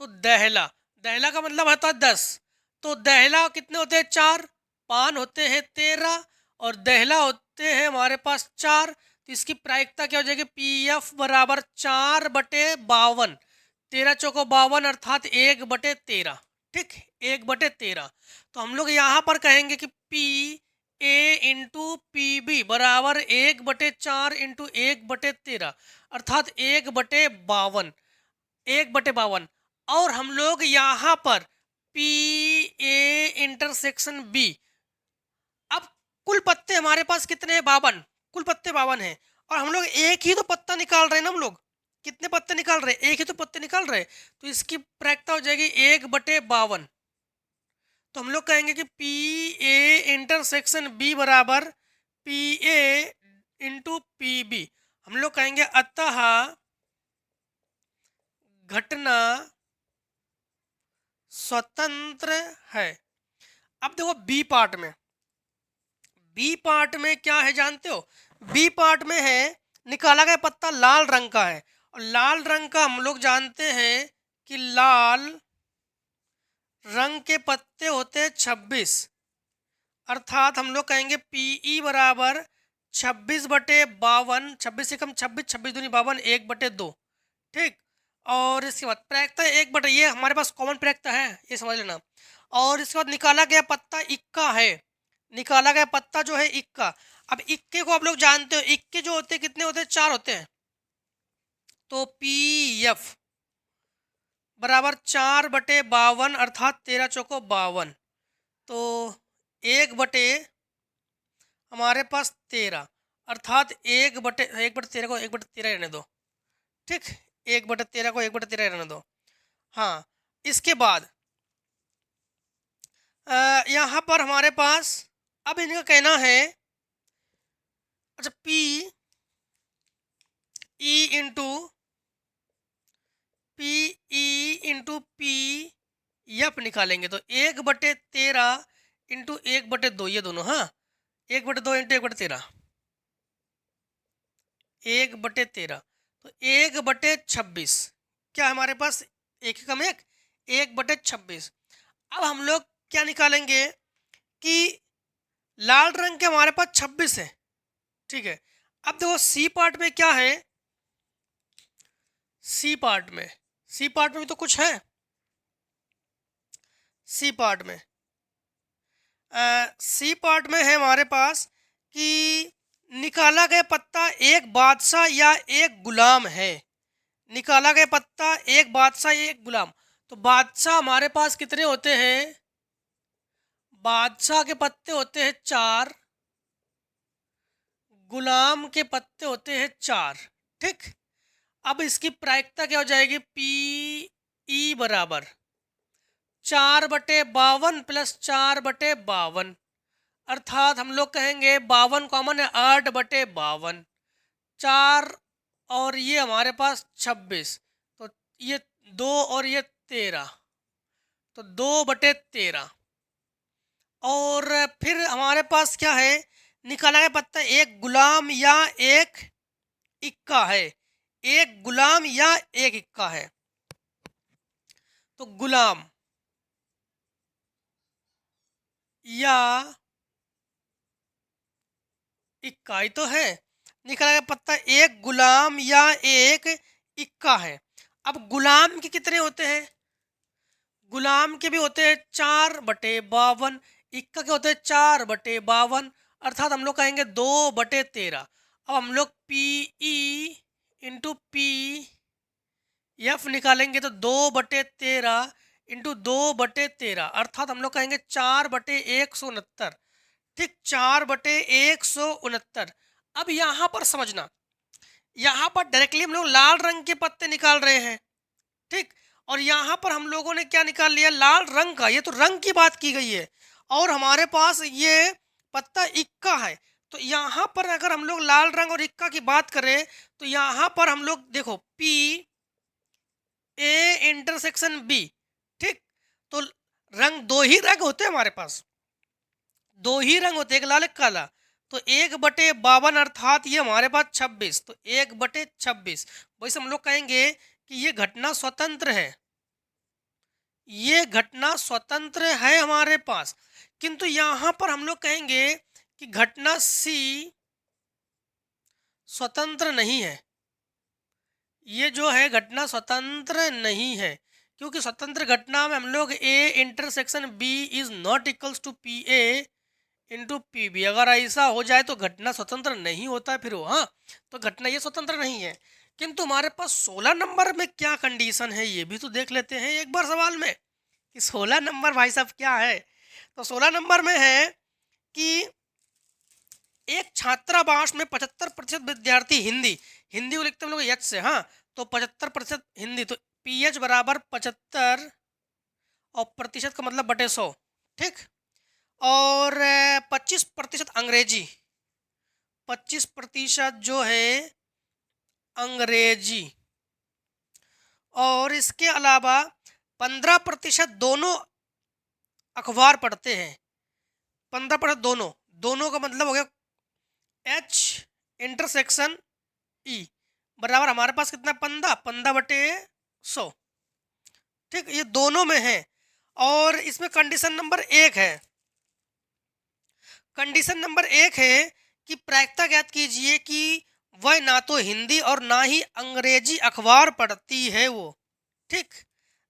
तो दहला, दहला का मतलब होता है 10, तो दहला कितने होते हैं, 4, पान होते हैं 13 और दहला होते हैं हमारे पास 4। तो इसकी प्रायिकता क्या हो जाएगी, पी एफ बराबर 4/52, 13 चौको 52 अर्थात 1/13। ठीक, 1/13। तो हम लोग यहाँ पर कहेंगे कि P A into P B बराबर 1/4 इंटू 1/13 अर्थात 1/52, 1/52। और हम लोग यहाँ पर पी ए इंटरसेक्शन बी, अब कुल पत्ते हमारे पास कितने हैं? 52, कुल पत्ते 52 हैं। और हम लोग एक ही तो पत्ता निकाल रहे हैं ना, हम लोग कितने पत्ते निकाल रहे हैं? एक ही तो पत्ते निकाल रहे हैं, तो इसकी प्रायिकता हो जाएगी 1/52। तो हम लोग कहेंगे कि पी ए इंटरसेक्शन बी बराबर P A into P B. हम लोग कहेंगे अतः घटना स्वतंत्र है। अब देखो बी पार्ट में, बी पार्ट में क्या है जानते हो? बी पार्ट में है निकाला गया पत्ता लाल रंग का है, और लाल रंग का हम लोग जानते हैं कि लाल रंग के पत्ते होते हैं 26, अर्थात हम लोग कहेंगे पीई बराबर 26/52, 26 से कम 26, 26 दूनी 52, 1/2। ठीक, और इसके बाद प्रायिकता 1/, ये हमारे पास कॉमन प्रायिकता है, ये समझ लेना। और इसके बाद निकाला गया पत्ता इक्का है, निकाला गया पत्ता जो है इक्का। अब इक्के को आप लोग जानते हो, इक्के जो होते हैं कितने होते हैं? 4 होते हैं। तो पी एफ बराबर 4/52 अर्थात 13 चौको 52। तो 1/, हमारे पास 13 अर्थात 1/13 को 1/13 रहने दो। ठीक, 1/13 को 1/13 रहने दो। हाँ, इसके बाद यहाँ पर हमारे पास अब इनका कहना है, अच्छा P E into P E into P F निकालेंगे तो 1/13 इंटू 1/2, ये दोनों, हाँ 1/2 इंटू 1/13, 1/13 तो 1/26। क्या हमारे पास एक ही कम 1/26। अब हम लोग क्या निकालेंगे कि लाल रंग के हमारे पास 26 है। ठीक है, अब देखो सी पार्ट में क्या है? सी पार्ट में, सी पार्ट में भी तो कुछ है। सी पार्ट में सी पार्ट में है हमारे पास कि निकाला गया पत्ता एक बादशाह या एक गुलाम है। निकाला गया पत्ता एक बादशाह या एक गुलाम। तो बादशाह हमारे पास कितने होते हैं? बादशाह के पत्ते होते हैं 4, गुलाम के पत्ते होते हैं 4। ठीक, अब इसकी प्रायिकता क्या हो जाएगी? पी ई बराबर 4/52 प्लस 4/52 अर्थात हम लोग कहेंगे 52 कॉमन है, 8/52, 4 और ये हमारे पास 26, तो ये 2 और ये 13, तो 2/13। और फिर हमारे पास क्या है? निकाला गया पत्ता एक गुलाम या एक इक्का है, एक गुलाम या एक इक्का है। तो गुलाम या इक्का ही तो है। निकाला गया पत्ता एक गुलाम या एक इक्का है। अब गुलाम के कितने होते हैं? गुलाम के भी होते हैं 4/52, इक्का के होते हैं 4/52 अर्थात हम लोग कहेंगे 2/13। अब हम लोग P E into P F निकालेंगे तो 2/13 इंटू 2/13 अर्थात हम लोग कहेंगे 4/169। ठीक, 4/169। अब यहाँ पर समझना, यहाँ पर डायरेक्टली हम लोग लाल रंग के पत्ते निकाल रहे हैं। ठीक, और यहाँ पर हम लोगों ने क्या निकाल लिया? लाल रंग का। ये तो रंग की बात की गई है, और हमारे पास ये पत्ता इक्का है। तो यहाँ पर अगर हम लोग लाल रंग और इक्का की बात करें तो यहाँ पर हम लोग देखो पी ए इंटरसेक्शन बी। ठीक, तो रंग दो ही रंग होते हैं हमारे पास, दो ही रंग होते हैं, एक लाल एक काला। तो 1/52 अर्थात ये हमारे पास 26, तो 1/26। वैसे हम लोग कहेंगे कि ये घटना स्वतंत्र है, ये घटना स्वतंत्र है हमारे पास। किंतु यहां पर हम लोग कहेंगे कि घटना सी स्वतंत्र नहीं है। ये जो है घटना स्वतंत्र नहीं है, क्योंकि स्वतंत्र घटना में हम लोग A intersection B is not equals to P A into P B, अगर ऐसा हो जाए तो घटना स्वतंत्र नहीं होता है फिर वो, हाँ तो घटना ये स्वतंत्र नहीं है। किंतु हमारे पास 16 नंबर में क्या कंडीशन है ये भी तो देख लेते हैं एक बार सवाल में कि 16 नंबर भाई साहब क्या है। तो 16 नंबर में है कि एक छात्रावास में 75% विद्यार्थी हिंदी, हिंदी को लिखते हैं हम लोग एच से, हाँ तो 75% हिंदी, तो पी एच बराबर 75 और प्रतिशत का मतलब बटे 100, ठीक। और 25% अंग्रेजी, 25% जो है अंग्रेजी, और इसके अलावा 15% दोनों अखबार पढ़ते हैं, 15% दोनों, दोनों का मतलब हो गया एच इंटरसेक्शन ई बराबर हमारे पास कितना 15 बटे 100, ठीक, ये दोनों में है। और इसमें कंडीशन नंबर 1 है, कंडीशन नंबर 1 है कि प्रायिकता ज्ञात कीजिए कि वह ना तो हिंदी और ना ही अंग्रेजी अखबार पढ़ती है वो, ठीक,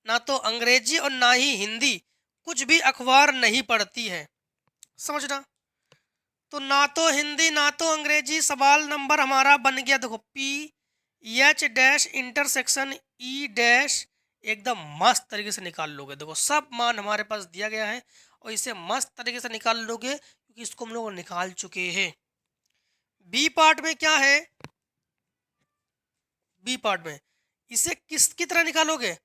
ना तो अंग्रेजी और ना ही हिंदी कुछ भी अखबार नहीं पढ़ती है, समझना। तो ना तो हिंदी ना तो अंग्रेजी, सवाल नंबर हमारा बन गया देखो P H dash intersection E dash, एकदम मस्त तरीके से निकाल लोगे, देखो सब मान हमारे पास दिया गया है और इसे मस्त तरीके से निकाल लोगे क्योंकि इसको हम लोग निकाल चुके हैं। बी पार्ट में क्या है, बी पार्ट में इसे किसकी तरह निकालोगे,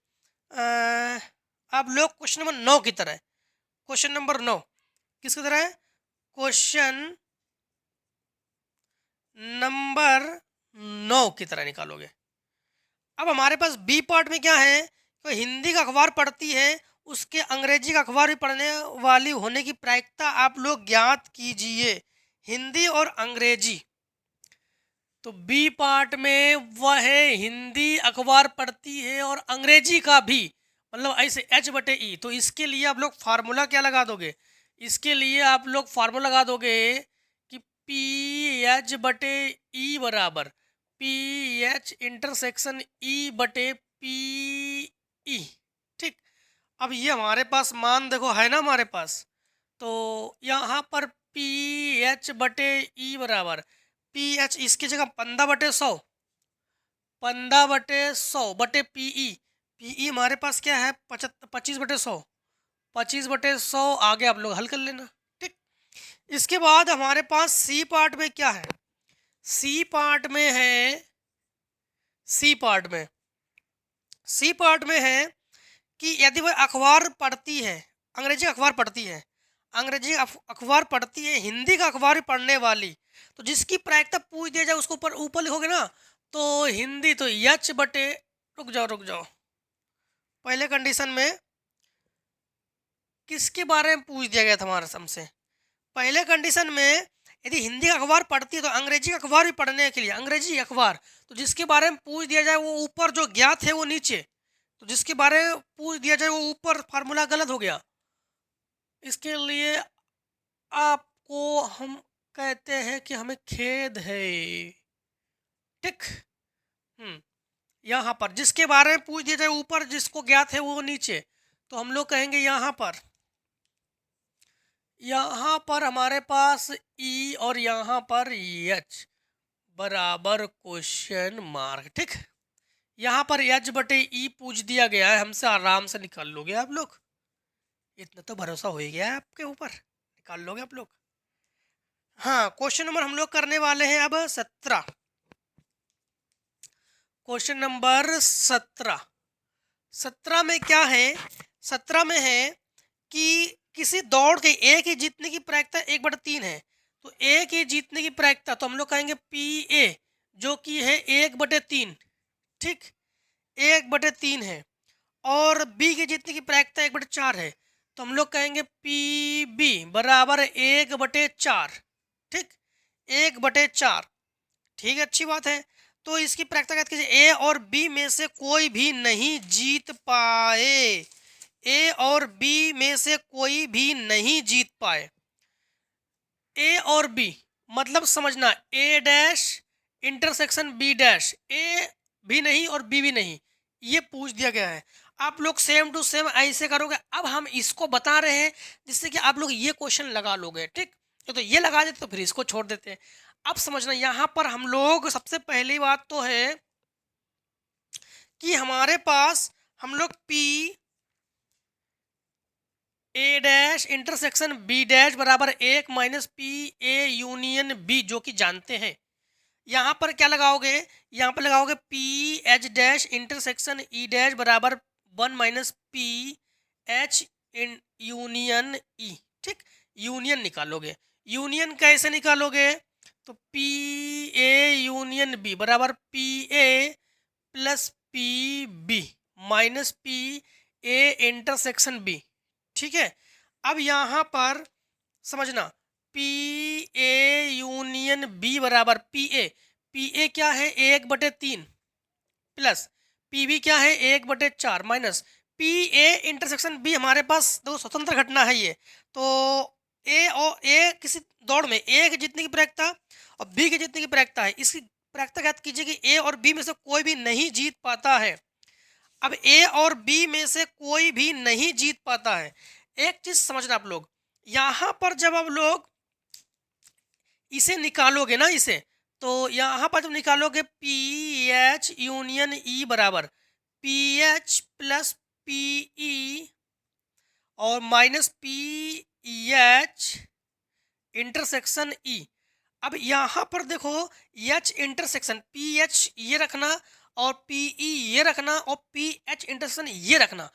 आप लोग क्वेश्चन नंबर 9 की तरह, क्वेश्चन नंबर 9 किसकी तरह है, क्वेश्चन नंबर 9 की तरह निकालोगे। अब हमारे पास बी पार्ट में क्या है, तो हिंदी का अखबार पढ़ती है उसके अंग्रेजी का अखबार भी पढ़ने वाली होने की प्रायिकता आप लोग ज्ञात कीजिए, हिंदी और अंग्रेजी। तो बी पार्ट में वह है हिंदी अखबार पढ़ती है और अंग्रेजी का भी, मतलब ऐसे एच बटे ई, तो इसके लिए आप लोग फार्मूला क्या लगा दोगे, इसके लिए आप लोग फार्मूला लगा दोगे कि पी एच बटे ई बराबर पी एच इंटरसेक्शन ई बटे पी ई, ठीक। अब ये हमारे पास मान देखो है ना हमारे पास, तो यहाँ पर पी एच बटे ई बराबर पी एच, इसकी जगह 15/100, 15/100 बटे पी ई, पी ई हमारे पास क्या है 25/100, 25/100 आगे आप लोग हल कर लेना, ठीक। इसके बाद हमारे पास सी पार्ट में क्या है, सी पार्ट में है, सी पार्ट में, सी पार्ट में है कि यदि वह अखबार पढ़ती है, अंग्रेजी अखबार पढ़ती है, अंग्रेजी अखबार पढ़ती है, हिंदी का अखबार भी पढ़ने वाली, तो जिसकी प्रायिकता पूछ दिया जाए उसको ऊपर ऊपर लिखोगे ना, तो हिंदी तो एच बटे, रुक जाओ, पहले कंडीशन में किसके बारे में पूछ दिया गया था हमारे हमसे, पहले कंडीशन में यदि हिंदी का अखबार पढ़ती है तो अंग्रेजी का अखबार भी पढ़ने के लिए, अंग्रेजी अखबार, तो जिसके बारे में पूछ दिया जाए वो ऊपर, जो ज्ञात है वो नीचे, तो जिसके बारे में पूछ दिया जाए वो ऊपर, फार्मूला गलत हो गया। इसके लिए आपको हम कहते हैं कि हमें खेद है, ठीक। यहाँ पर जिसके बारे में पूछ दिया जाए ऊपर, जिसको ज्ञात है वो नीचे, तो हम लोग कहेंगे यहाँ पर हमारे पास ई और यहाँ पर एच बराबर क्वेश्चन मार्क, ठीक। यहाँ पर एच बटे ई पूछ दिया गया है हमसे, आराम से निकाल लोगे आप लोग, इतना तो भरोसा हो ही गया है आपके ऊपर, निकाल लोगे आप लोग। हाँ क्वेश्चन नंबर हम लोग करने वाले हैं अब 17, क्वेश्चन नंबर 17 में क्या है, 17 में है कि किसी दौड़ के एक ही जीतने की प्रायिकता 1/3 है, तो एक ही जीतने की प्रायिकता तो हम लोग कहेंगे पी ए जो कि है 1/3, ठीक, 1/3 है, और बी के जीतने की प्रायिकता 1/4 है, तो हम लोग कहेंगे पी बी बराबर 1/4, ठीक, 1/4, ठीक है, अच्छी बात है। तो इसकी प्रायिकता ज्ञात कीजिए, ए और बी में से कोई भी नहीं जीत पाए, ए और बी में से कोई भी नहीं जीत पाए, ए और बी मतलब समझना, ए डैश इंटरसेक्शन बी डैश, ए भी नहीं और बी भी नहीं, ये पूछ दिया गया है। आप लोग सेम टू सेम ऐसे करोगे। अब हम इसको बता रहे हैं जिससे कि आप लोग ये क्वेश्चन लगा लोगे, ठीक। तो ये लगा देते तो फिर इसको छोड़ देते हैं। अब समझना यहाँ पर हम लोग सबसे पहली बात तो है कि हमारे पास हम लोग P A dash intersection B dash बराबर 1 minus P A union B जो कि जानते हैं। यहाँ पर क्या लगाओगे, यहाँ पर लगाओगे P H dash intersection E dash बराबर 1 minus P H in union E, ठीक। यूनियन निकालोगे। यूनियन कैसे निकालोगे, तो पी ए यूनियन बी बराबर P A plus P B minus P A intersection B, ठीक है। अब यहाँ पर समझना, पी ए यूनियन बी बराबर पी ए क्या है 1/3 प्लस पी बी क्या है 1/4 minus P A intersection B. हमारे पास दो स्वतंत्र घटना है ये, तो ए और ए किसी दौड़ में ए के जीतने की प्रायिकता और बी के जीतने की प्रायिकता है। इसकी प्रायिकता ज्ञात कीजिए कि ए और बी में से कोई भी नहीं जीत पाता है। अब ए और बी में से कोई भी नहीं जीत पाता है। एक चीज समझना आप लोग, यहां पर जब आप लोग इसे निकालोगे ना, इसे तो यहां पर जब निकालोगे पी एच यूनियन ई बराबर P H plus P E और minus P H intersection E. अब यहां पर देखो एच इंटरसेक्शन पी एच ये रखना और पी ई ये रखना और पी एच इंटरसेक्शन ये रखना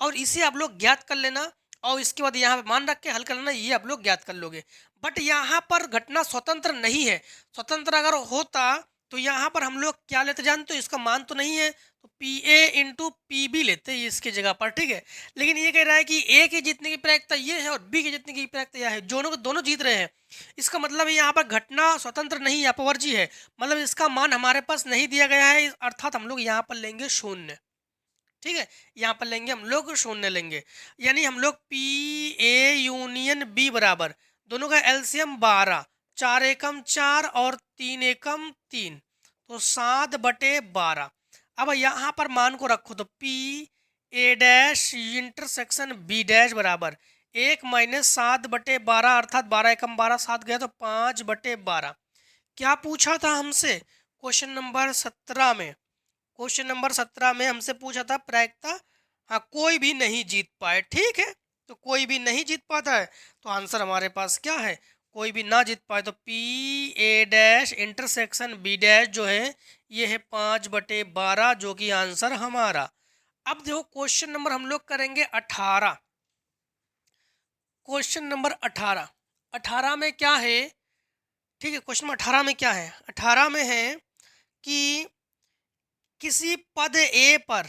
और इसे आप लोग ज्ञात कर लेना और इसके बाद यहाँ पे मान रख के हल कर लेना, ये आप लोग ज्ञात कर लोगे। बट यहाँ पर घटना स्वतंत्र नहीं है। स्वतंत्र अगर होता तो यहाँ पर हम लोग क्या लेते जानते हो, इसका मान तो नहीं है तो P A into P B लेते हैं इसकी जगह पर, ठीक है। लेकिन ये कह रहा है कि ए के जीतने की प्रायिकता ये है और बी के जीतने की प्रायिकता यह है, दोनों जीत रहे हैं। इसका मतलब यहाँ पर घटना स्वतंत्र नहीं अपवर्जी है, मतलब इसका मान हमारे पास नहीं दिया गया है, अर्थात हम लोग यहाँ पर लेंगे 0, ठीक है। यहाँ पर लेंगे हम लोग 0 लेंगे, यानी हम लोग पी ए यूनियन बी बराबर दोनों का एलसीएम 12, 4 एकम 4 और 3 एकम 3, तो 7/12। अब यहाँ पर मान को रखो तो P A dash intersection B dash बराबर 1 माइनस 7/12 अर्थात 12 एकम 12, 7 गया तो 5/12। क्या पूछा था हमसे क्वेश्चन नंबर 17 में? क्वेश्चन नंबर 17 में हमसे पूछा था प्रायिकता, हाँ कोई भी नहीं जीत पाए, ठीक है। तो कोई भी नहीं जीत पाता है तो आंसर हमारे पास क्या है, कोई भी ना जीत पाए तो P A dash intersection B dash जो है ये है 5/12 जो कि आंसर हमारा। अब देखो क्वेश्चन नंबर हम लोग करेंगे 18। क्वेश्चन नंबर 18 में क्या है, ठीक है। क्वेश्चन नंबर 18 में क्या है, 18 में है कि किसी पद ए पर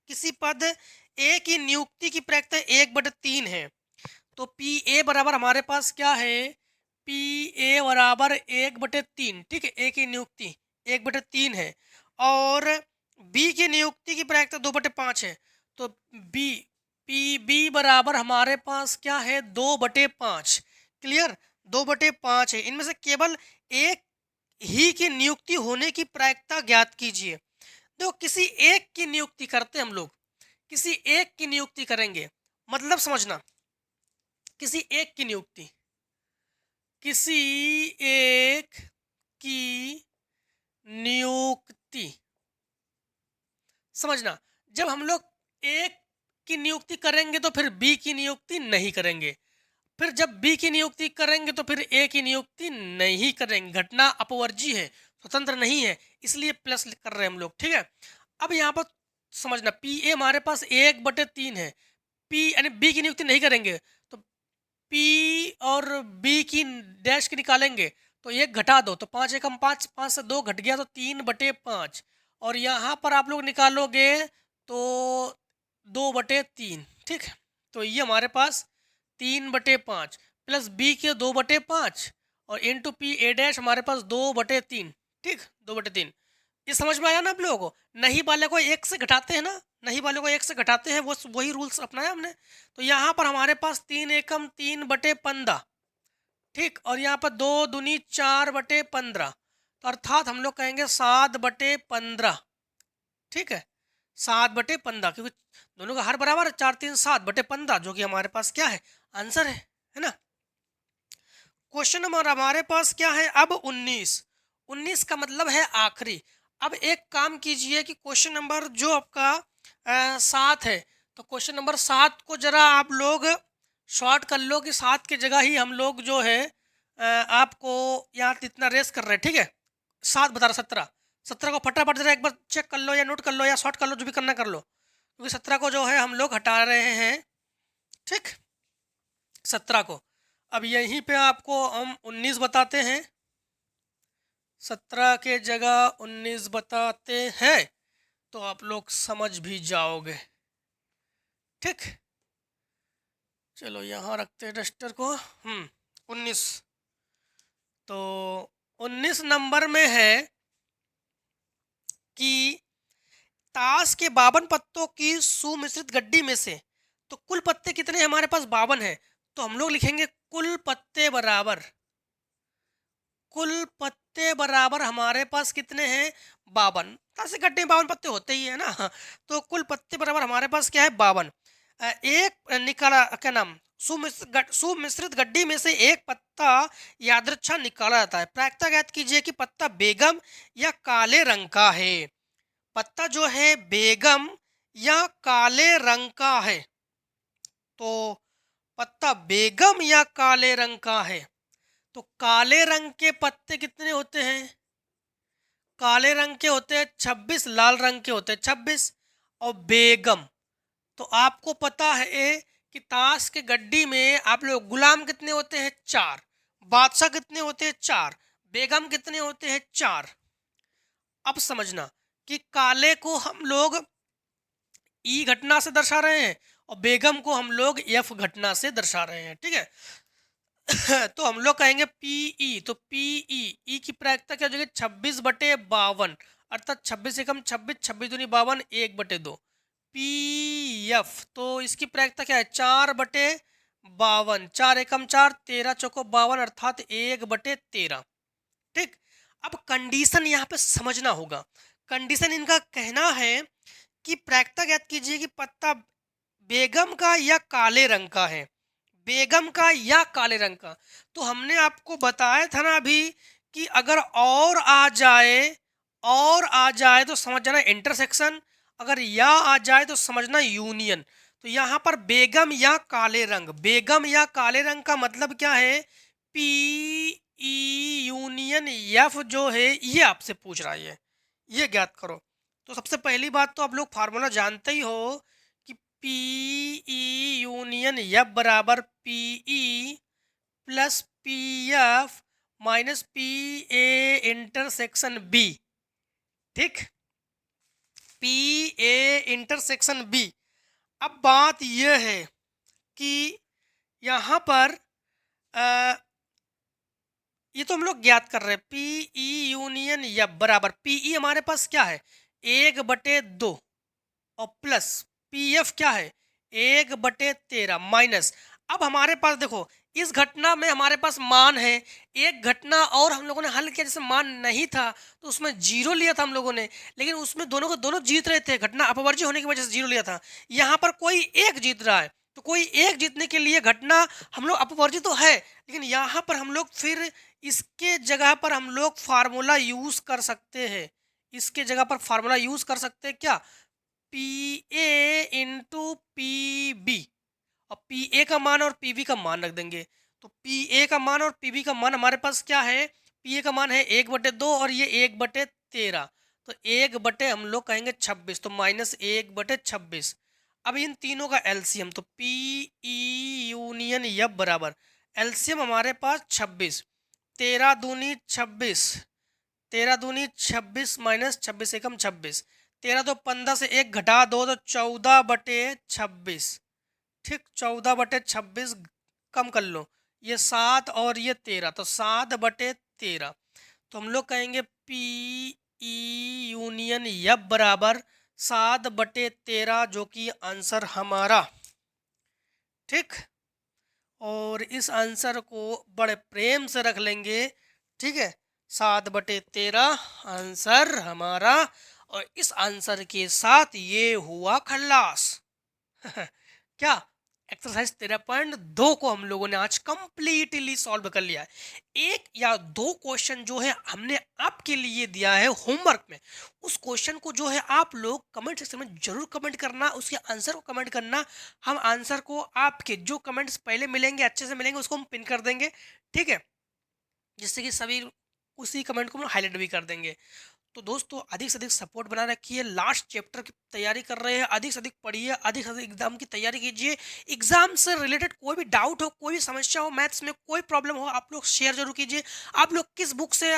किसी पद ए की नियुक्ति की प्रायिकता 1/3 है, तो पी ए बराबर हमारे पास क्या है, पी ए बराबर 1/3, ठीक है। ए की नियुक्ति 1/3 है और बी की नियुक्ति की प्रायिकता 2/5 है, तो बी पी बी बराबर हमारे पास क्या है 2/5। क्लियर, 2/5 है। इनमें से केवल एक ही की नियुक्ति होने की प्रायिकता ज्ञात कीजिए। देखो किसी एक की नियुक्ति करते हम लोग, किसी एक की नियुक्ति करेंगे, मतलब समझना, किसी एक की नियुक्ति, किसी एक की नियुक्ति, समझना। जब हम लोग एक की नियुक्ति करेंगे तो फिर बी की नियुक्ति नहीं करेंगे, फिर जब बी की नियुक्ति करेंगे तो फिर ए की नियुक्ति नहीं करेंगे। घटना अपवर्जी है, स्वतंत्र नहीं है, इसलिए प्लस कर रहे हैं हम लोग, ठीक है। अब यहाँ पर समझना पी ए हमारे पास 1/3 है, पी यानी बी की नियुक्ति नहीं करेंगे तो पी और बी की डैश की निकालेंगे तो 1 घटा दो तो 5 एकम 5, 5 से 2 घट गया तो 3/5 और यहाँ पर आप लोग निकालोगे तो 2/3, ठीक है। तो ये हमारे पास 3/5 प्लस बी के 2/5 और इंटू पी ए डैश हमारे पास 2/3, ठीक, 2/3। ये समझ में आया ना आप लोगों को? नहीं वाले को 1 से घटाते हैं ना, नहीं वाले को 1 से घटाते हैं, वो वही रूल्स अपनाया हमने। तो यहाँ पर हमारे पास 3 एकम 3/15, ठीक, और यहाँ पर 2 दूनी 4/15, तो अर्थात हम लोग कहेंगे 7/15, ठीक है। 7/15, क्योंकि दोनों का हर बराबर है, 4 3 7/15, जो कि हमारे पास क्या है, आंसर है ना। क्वेश्चन नंबर हमारे पास क्या है अब 19 का मतलब है आखिरी। अब एक काम कीजिए कि क्वेश्चन नंबर जो आपका 7 है, तो क्वेश्चन नंबर 7 को जरा आप लोग शॉर्ट कर लो कि 7 की जगह ही हम लोग जो है आपको यहाँ इतना रेस कर रहे हैं, ठीक है। 7 बता रहा, 17 को फटाफट जरा एक बार चेक कर लो या नोट कर लो या शॉर्ट कर लो, जो भी करना कर लो, क्योंकि 17 को जो है हम लोग हटा रहे हैं, ठीक, 17 को। अब यहीं पे आपको हम 19 बताते हैं, 17 के जगह 19 बताते हैं, तो आप लोग समझ भी जाओगे, ठीक। चलो यहाँ रखते हैं डस्टर को। 19, तो 19 नंबर में है कि ताश के 52 पत्तों की सुमिश्रित गड्डी में से, तो कुल पत्ते कितने हैं हमारे पास, 52 है। तो हम लोग लिखेंगे कुल पत्ते बराबर, कुल पत्ते बराबर हमारे पास कितने हैं, 52। ताश की गड्डी में 52 पत्ते होते ही है ना। तो कुल पत्ते बराबर हमारे पास क्या है, 52। एक निकाला, क्या नाम, सुमिश्रित गड्डी में से एक पत्ता यादृच्छा निकाला जाता है। प्रायिकता ज्ञात कीजिए कि पत्ता बेगम या काले रंग का है। पत्ता जो है बेगम या काले रंग का है, तो पत्ता बेगम या काले रंग का है, तो काले रंग के पत्ते कितने होते हैं, काले रंग के होते हैं 26, लाल रंग के होते हैं 26। और बेगम, तो आपको पता है कि ताश के गड्डी में आप लोग गुलाम कितने होते हैं, 4, बादशाह कितने होते हैं, 4, बेगम कितने होते हैं, 4। अब समझना कि काले को हम लोग ई घटना से दर्शा रहे हैं और बेगम को हम लोग एफ घटना से दर्शा रहे हैं, ठीक है। तो हम लोग कहेंगे पीई, तो पीई, ई की प्रायिकता क्या हो जाएगी, 26/52, अर्थात 26 एकम 26, 26 दूनी 52, 1/2। पी एफ, तो इसकी प्रायिकता क्या है, 4/52, 4 एकम 4, 13 चौको 52, अर्थात 1/13, ठीक। अब कंडीशन यहाँ पे समझना होगा। कंडीशन इनका कहना है कि प्रायिकता ज्ञात कीजिए कि पत्ता बेगम का या काले रंग का है, बेगम का या काले रंग का। तो हमने आपको बताया था ना अभी कि अगर और आ जाए तो समझ जाना इंटरसेक्शन, अगर या आ जाए तो समझना यूनियन। तो यहाँ पर बेगम या काले रंग, बेगम या काले रंग का मतलब क्या है, पी ई यूनियन एफ जो है, ये आपसे पूछ रहा है, ये ज्ञात करो। तो सबसे पहली बात तो आप लोग फार्मूला जानते ही हो कि पी ई यूनियन एफ बराबर P E plus P F minus P A intersection B, ठीक, पी ए इंटरसेक्शन बी। अब बात यह है कि यहाँ पर ये तो हम लोग ज्ञात कर रहे हैं, पी ई यूनियन या बराबर पी ई हमारे पास क्या है, 1/2, और प्लस पी एफ क्या है, 1/13, माइनस। अब हमारे पास देखो इस घटना में हमारे पास मान है, एक घटना और हम लोगों ने हल किया, जैसे मान नहीं था तो उसमें 0 लिया था हम लोगों ने, लेकिन उसमें दोनों को दोनों जीत रहे थे, घटना अपवर्ज्य होने की वजह से 0 लिया था। यहाँ पर कोई एक जीत रहा है, तो कोई एक जीतने के लिए घटना हम लोग अपवर्जित तो है, लेकिन यहाँ पर हम लोग फिर इसके जगह पर हम लोग फार्मूला यूज कर सकते हैं, इसके जगह पर फार्मूला यूज कर सकते हैं क्या, P A into P B, और पी ए का मान और पी बी का मान रख देंगे। तो पी ए का मान और पी बी का मान हमारे पास क्या है, पी ए का मान है 1/2 और ये 1/13, तो 1 हम लोग कहेंगे 26, तो -1/26। अब इन तीनों का एलसीएम, तो पी ई यूनियन एफ बराबर एलसीएम हमारे पास 26, 13 दूनी 26, 13 दूनी 26 माइनस 26 एकम 26, 13 तो 15 से 1 घटा दो तो 14/26, ठीक, 14/26 कम कर लो, ये 7 और ये 13, तो 7/13। तो हम लोग कहेंगे पी ई यूनियन एफ बराबर 7/13, जो कि आंसर हमारा, ठीक। और इस आंसर को बड़े प्रेम से रख लेंगे, ठीक है, 7/13 आंसर हमारा। और इस आंसर के साथ ये हुआ खल्लास। क्या एक्सरसाइज 13.2 को हम लोगों ने आज कंप्लीटली सॉल्व कर लिया है। एक या दो क्वेश्चन जो है हमने आपके लिए दिया है होमवर्क में, उस क्वेश्चन को जो है आप लोग कमेंट सेक्शन में जरूर कमेंट करना, उसके आंसर को कमेंट करना। हम आंसर को आपके जो कमेंट्स पहले मिलेंगे अच्छे से मिलेंगे उसको हम पिन कर देंगे, ठीक है, जिससे कि सभी उसी कमेंट को हम हाईलाइट भी कर देंगे। तो दोस्तों अधिक से अधिक सपोर्ट बना रखिए, लास्ट चैप्टर की तैयारी कर रहे हैं, अधिक से अधिक पढ़िए, अधिक से अधिक एग्जाम की तैयारी कीजिए। एग्जाम से रिलेटेड कोई भी डाउट हो, कोई भी समस्या हो, मैथ्स में कोई प्रॉब्लम हो, आप लोग शेयर जरूर कीजिए। आप लोग किस बुक से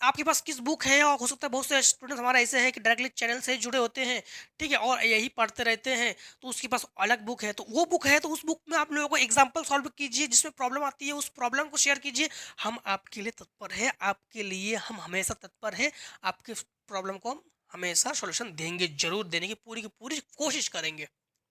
आपके पास किस बुक है, और हो सकता है बहुत से स्टूडेंट्स हमारे ऐसे हैं कि डायरेक्टली चैनल से जुड़े होते हैं, ठीक है, और यही पढ़ते रहते हैं, तो उसके पास अलग बुक है, तो वो बुक है तो उस बुक में आप लोगों को एग्जाम्पल सॉल्व कीजिए, जिसमें प्रॉब्लम आती है उस प्रॉब्लम को शेयर कीजिए। हम आपके लिए तत्पर है, आपके लिए हम हमेशा तत्पर है, आपके प्रॉब्लम को हम हमेशा सॉल्यूशन देंगे, जरूर देने की पूरी कोशिश करेंगे।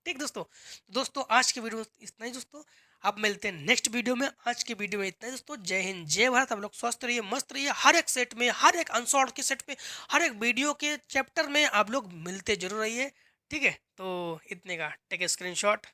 ठीक दोस्तों आज के वीडियो में इतना ही दोस्तों। अब मिलते हैं नेक्स्ट वीडियो में। आज के वीडियो में इतना ही दोस्तों। जय हिंद जय भारत। आप लोग स्वस्थ रहिए, मस्त रहिए। हर एक सेट में, हर एक अनसॉल्व के सेट में, हर एक वीडियो के चैप्टर में आप लोग मिलते जरूर रहिए, ठीक है। तो इतने का टेक स्क्रीनशॉट।